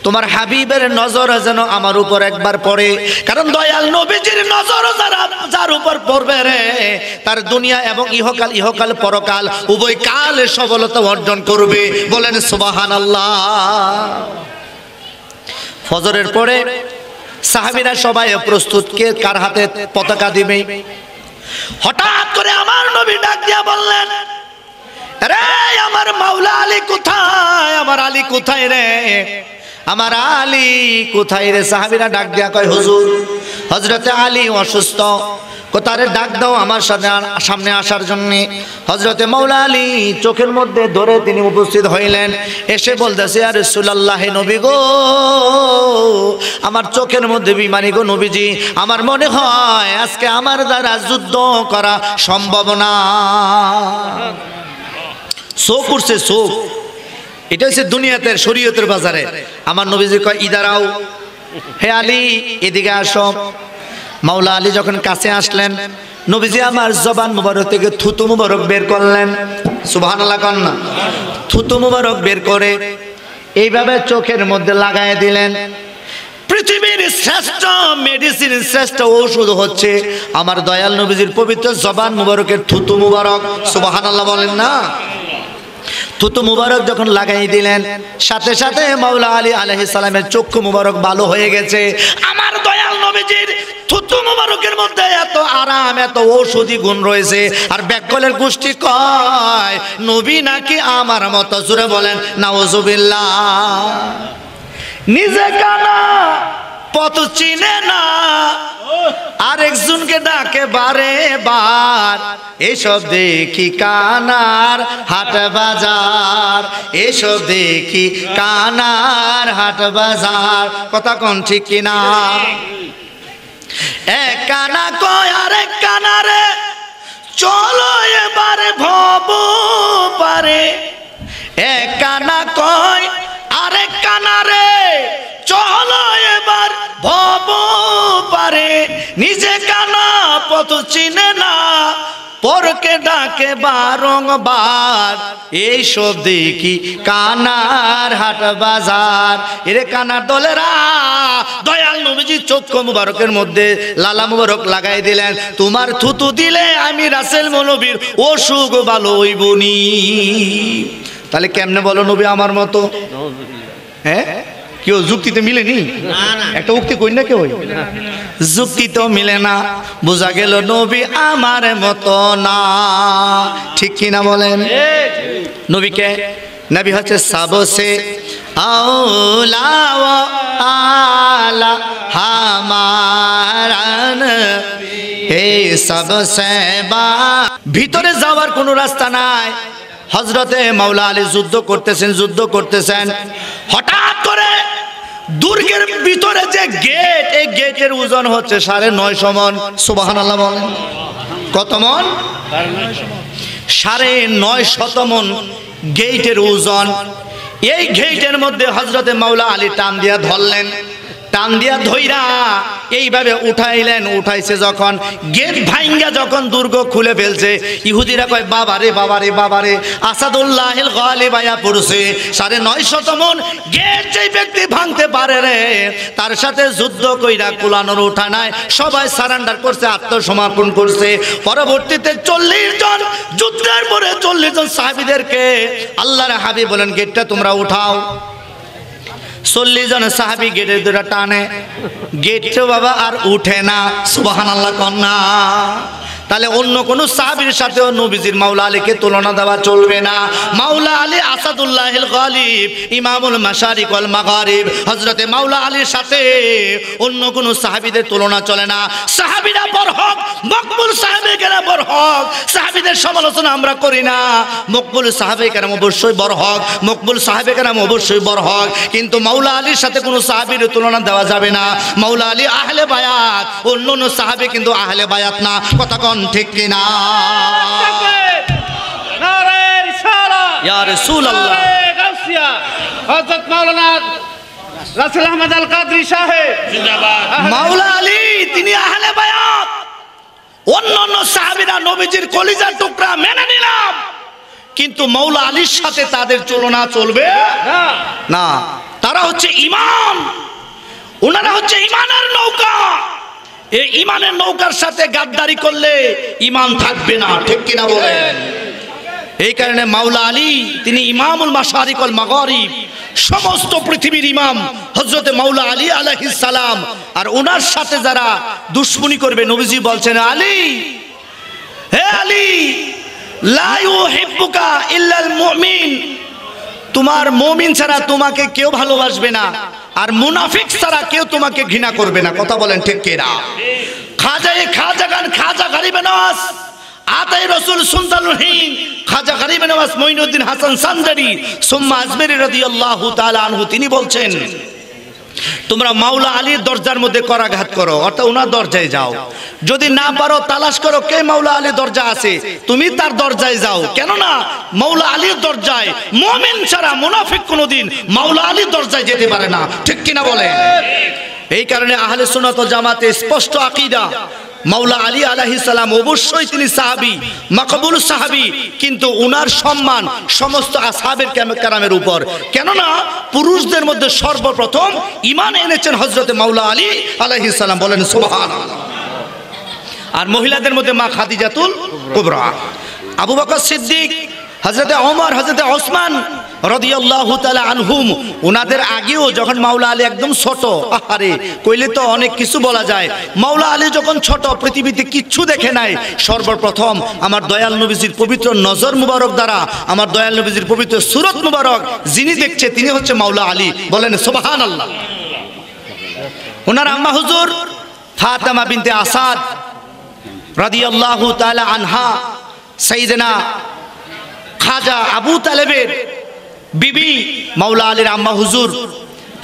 তোমার হাবিবের নজর যেন আমার উপর একবার পড়ে। কারণ দয়াল নবীজির নজর যার উপর পড়বে রে, তার দুনিয়া এবং ইহকাল, ইহকাল পরকাল উভয় কালে সফলতা অর্জন করবে। বলেন সুবহানাল্লাহ। ফজরের পরে সাহাবীরা সবাই প্রস্তুত, কে কার হাতে পতাকা দিবে। হঠাৎ করে আমার নবী ডাক দিয়া বললেন, রে আমার মাওলা আলী কোথায়, আমার আলী কোথায় রে, আমার আলী কোথায় রে? সাহাবীরা ডাক দিয়া কয়, হুজুর হযরতে আলী অসুস্থ, কোথারে ডাক দাও আমার সামনে আসার জন্য। হযরতে মাওলা আলী চোখের মধ্যে ধরে তিনি উপস্থিত হইলেন, এসে বলতেছে, ইয়া রাসূলুল্লাহ, নবী গো আমার চোখের মধ্যে বিমারি গো নবীজি, আমার মনে হয় আজকে আমার দ্বারা যুদ্ধ করা সম্ভব না। চোখ উঠছে, চোখ। এটা হচ্ছে দুনিয়াতে শরীয়তের বাজারে। আমার নবীজি কয়, ইদারাও, হে আলী এদিকে আসো। মাওলা আলী যখন কাছে আসলেন, নবীজি আমার জবান মুবারক থেকে থুতু মুবারক বের করলেন। সুবহানাল্লাহ কন্যা। থুতু মুবারক বের করে এইভাবে চোখের মধ্যে লাগায় দিলেন। পৃথিবীর শ্রেষ্ঠ মেডিসিন, শ্রেষ্ঠ ঔষধ হচ্ছে আমার দয়াল নবীজির পবিত্র জবান মুবারকের থুতু মুবারক। সুবহানাল্লাহ বলেন না। থুতু মুবারক যখন লাগাই দিলেন, সাথে সাথে মাওলা আলী আলাইহিস সালামের চক্ষু মুবারক ভালো হয়ে গেছে। আমার দয়াল নবীজির থুতু মুবারকের মধ্যে এত আরাম, এত ঔষধি গুণ রয়েছে। আর ব্যাককলের গোষ্ঠী কয় নবী নাকি আমার মতো। জোরে বলেন নাউজুবিল্লাহ। নিজে কানা পথ চিনে না, আরেকজনকে ডাকে বারে বার। এসব দেখি কানার হাট বাজার, এসব দেখি কানার হাট বাজার। কথা কোন ঠিক কিনা? এক কানা কয় আরেক কানারে, চলো এবারে ভব পারে। এক কানা কয় আরেক কানারে, চলো এবার ভব পারে। নিজে কানা পথ চিনে না, পরকে ডাকে বারংবার। এইসব দেখি কানার হাট বাজার। এরে কানার দলেরা, দয়াল নবীজি চক্ষু মুবারকের মধ্যে লালা মুবারক লাগাই দিলেন। তোমার থুতু দিলে আমি রাসেল নবীর অসুখ ভালো হইবনি। তাহলে কেমনে বলো নবী আমার মতো? হ্যাঁ, কেউ যুক্তিতে মিলেনি? একটা উক্তি কই না কেউ, যুক্তি তো মিলে না। বোঝা গেল নবী আমার মতো না। ঠিক কিনা বলেন? নবীকে নবী হচ্ছে সবসে আওলা ওয়া আলা হামারা নবী সবসে বা। ভিতরে যাওয়ার কোনো রাস্তা নাই। হযরতে মাওলা আলী যুদ্ধ করতেছেন। হঠাৎ করে দুর্গের ভিতরে যে গেট, এই গেটের ওজন হচ্ছে 950 মণ। সুবহানাল্লাহ বলেন। কত মণ? 950 মণ গেটের ওজন। এই গেটের মধ্যে হযরতে মাওলা আলী টান দিয়া ধরলেন। টান দিয়া ধইরা এইভাবে উঠাইলেন। উঠাইছে যখন, গেট ভাঙ্গা যখন দুর্গ খুলে ফেলছে, ইহুদিরা কয় বাবারে বাবারে বাবারে, আসাদুল্লাহিল গালিব আয়া পড়ছে। 950 মণ গেট যেই ব্যক্তি ভাঙতে পারে রে, তার সাথে যুদ্ধ কইরা কুলানোর উঠা নাই। সবাই সারেন্ডার করছে, আত্মসমর্পণ করছে। পরবর্তীতে 40 জন, যুদ্ধের পরে 40 জন সাহাবীদেরকে আল্লাহর হাবিব বলেন গেটটা তোমরা উঠাও। 40 জন সাহাবী গেটের দুটা টানে, গেটটা বাবা আর উঠে না। সুবহানাল্লাহ কন্যা। তাহলে অন্য কোন সাহাবীর সাথেও নবীজির মাওলা আলীকে তুলনা দেওয়া চলবে না। মাওলা আলী আসাদুল্লাহিল গালিব, ইমামুল মাশারিক ওয়াল মাগারিব। হযরতে মাওলা আলীর সাথে অন্য কোন সাহাবীদের তুলনা চলে না। সাহাবীরা বরহক, মকবুল সাহাবী কেরাম বরহক। সাহাবীদের সমালোচনা আমরা করি না। মকবুল সাহাবী কেরাম অবশ্যই বরহক, মকবুল সাহাবী কেরাম অবশ্যই বরহক। কিন্তু মাওলা আলীর সাথে কোন সাহাবীর তুলনা দেওয়া যাবে না। মাওলা আলী আহলে বায়াত, অন্য সাহাবী কিন্তু আহলে বায়াত না। কথা কোন ঠিক কিনা? নারে রিসালাত ইয়া রাসূলুল্লাহ। গাউসিয়া হযরত মাওলানা রাসূল আহমদ আল কাদরি সাহেব জিন্দাবাদ। মাওলা আলী তিনি আহলে বায়াত। অন্যান্য সাহাবীরা নবীজির কলিজার টুকরা, মেনে নিলাম, কিন্তু মাওলা আলীর সাথে তাদের তুলনা চলবে না। তারা হচ্ছে ঈমান, ওনারা হচ্ছে ঈমানের নৌকা। এই ঈমানের নৌকার সাথে গাদ্দারি করলে ঈমান থাকবে না। ঠিক কিনা বলেন? এই কারণে মাওলা আলী তিনি ইমামুল মাশারিক ওয়াল মাগারিব, সমস্ত পৃথিবীর ইমাম হযরতে মাওলা আলী আলাইহিস সালাম। আর ওনার সাথে যারা দুশমনি করবে, নবীজি বলছেন আলী, হে আলী, লা ইউহিব্বুকা ইল্লাল মুমিন, তোমার মুমিন ছাড়া তোমাকে কেউ ভালোবাসবে না, আর মুনাফিক ছাড়া কেউ তোমাকে ঘৃণা করবে না। কথা বলেন ঠিক কিনা? খাজা গান খাজা গরিবে নওয়াজ আতাই রাসূল সুলতানুল হিন্দ খাজা গরিবে নওয়াজ মঈনুদ্দিন হাসান সানজারি সুম্মা আজমেরি রাদিয়াল্লাহু তাআলা আনহু তিনি বলছেন, তোমরা মাওলা আলীর দরজার মধ্যে করাঘাত করো, অর্থাৎ ওনার দরজায় যাও। যদি না পারো তালাশ করো কে মাওলা আলীর দরজা আছে, তুমি তার দরজায় যাও। কেননা মাওলা আলীর দরজায় মুমিন ছাড়া মুনাফিক কোনোদিন মাওলা আলীর দরজায় যেতে পারে না। ঠিক কিনা বলেন? এই কারণে আহলে সুন্নাত ওয়াল জামাতে স্পষ্ট আকীদা, মাওলা আলী আলাইহিস সালাম অবশ্যই তিনি সাহাবী, মাকবুল সাহাবী, কিন্তু উনার সম্মান সমস্ত আসহাবের কেরামের উপর। কেননা পুরুষদের মধ্যে সর্বপ্রথম ঈমান এনেছেন হযরতে মাওলা আলী আলাইহিস সালাম। বলেন সুবহানাল্লাহ। আর মহিলাদের মধ্যে মা খাদিজাতুল কুবরা, আবু বকর সিদ্দিক, হযরতে ওমর, হযরতে ওসমান রাদিয়াল্লাহু তাআলা আনহুম, ওনাদের আগেও যখন মাওলা আলী একদম ছোট, আরে কইলে তো অনেক কিছু বলা যায়। মাওলা আলী যখন ছোট, পৃথিবীতে কিচ্ছু দেখে নাই, সর্বপ্রথম আমার দয়াল নবীজির পবিত্র নজর মুবারক দ্বারা, আমার দয়াল নবীজির পবিত্র সূরত মুবারক যিনি দেখছে তিনি হচ্ছে মাওলা আলী। বলেন সুবহানাল্লাহ। ওনার আম্মা হুজুর ফাতেমা বিনতে আসাদ রাদিয়াল্লাহু তাআলা আনহা, সাইয়েদনা খাজা আবু তালেবের বিবি মাওলা আলীর আম্মা হুজুর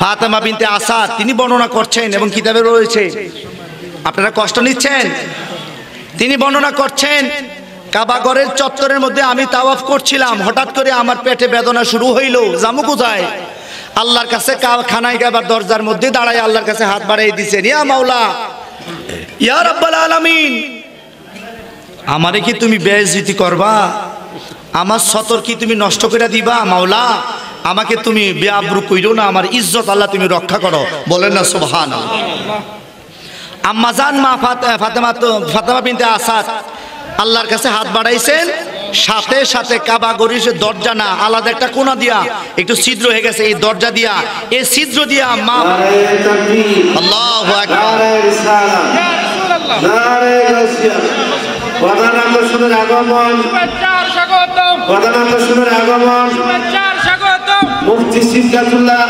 ফাতেমা বিনতে আসাদ, তিনি বর্ণনা করছেন এবং কিতাবে রয়েছে, আপনারা কষ্ট নিচ্ছেন। তিনি বর্ণনা করছেন, কাবা ঘরের চত্বরের মধ্যে আমি তাওয়াফ করছিলাম, হঠাৎ করে আমার পেটে বেদনা শুরু হইল, জামু কোথায়? আল্লাহর কাছে খানায় গাবার দরজার মধ্যে দাঁড়ায় আল্লাহর কাছে হাত বাড়াই দিয়েছেন, ইয়া মাওলা, ইয়া রাব্বাল আলামিন, আমারে কি তুমি বেইজ্জতি করবা? আমার সতর কি তুমি নষ্ট করে দিবা? মাওলা, আমাকে তুমি বেআব্রু কইরো না, আমার ইজ্জত আল্লাহ তুমি রক্ষা করো। বলেন না সুবহানাল্লাহ। আম্মাজান মা ফাতেমা বিনতে আসাদ আল্লাহর কাছে হাত বাড়াইছেন, সাথে সাথে কাবা ঘরের দরজা না, আলাদা একটা কোণা দিয়া একটু ছিদ্র হয়ে গেছে, এই দরজা দিয়া, এই ছিদ্র দিয়া মা, আল্লাহু আকবার, প্রধান আকর্ষণের আগমন, শুভেচ্ছার স্বাগতম, প্রধান আকর্ষণের আগমন, শুভেচ্ছার স্বাগতম, মুফতি সিদ্দাতুল্লাহ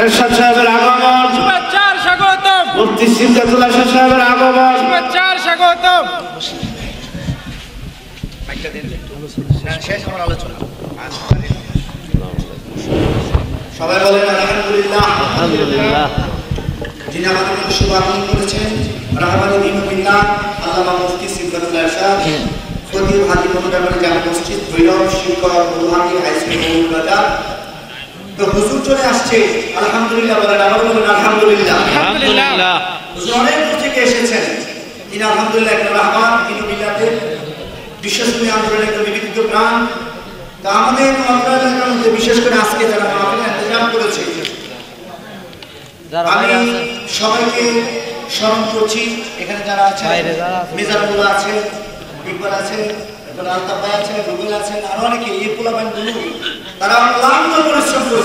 এরশাদ সাহেবের আগমন, শুভেচ্ছার স্বাগতম, মুফতি সিদ্দাতুল্লাহ সাহেবের আগমন, শুভেচ্ছার স্বাগতম। শেষ আমার আলোচনা। সবাই বলেন আলহামদুলিল্লাহ। আলহামদুলিল্লাহ। যিনি আমাদের শুভ আগমন করেছেন রাহমানি দিনুল্লাহ আল্লামা মুফতি সিদ্দাতুল্লাহ সাহেব, খতিব হাজি মোহাম্মদ জামে মসজিদ ভৈরব, শিক্ষক মধুহাটি হাই স্কুল মৌলবাজার। তো হুজুর চলে আসছে, আলহামদুলিল্লাহ বলেন, আমরা বলেন আলহামদুলিল্লাহ। আলহামদুলিল্লাহ। হুজুর অনেক দূর থেকে এসেছেন, তিনি আলহামদুলিল্লাহ একটা রহমান দিনুল্লাহদের বিশ্বস্ত আন্দোলনের একটা বিবিধ প্রাণ। তা আমাদের এলাকার মধ্যে বিশেষ করে আজকে যারা মাহফিলে ইন্তজাম করেছে, আমি সবাইকে স্মরণ করছি। এখানে যারা আছে, মিজানুল আছে, ইকবাল আছে, আলতাফ ভাই আছে, রুবেল আছেন, আরো অনেকে, এই পোলাপাইন গুলো তারা ক্লান্ত পরিশ্রম করেছে।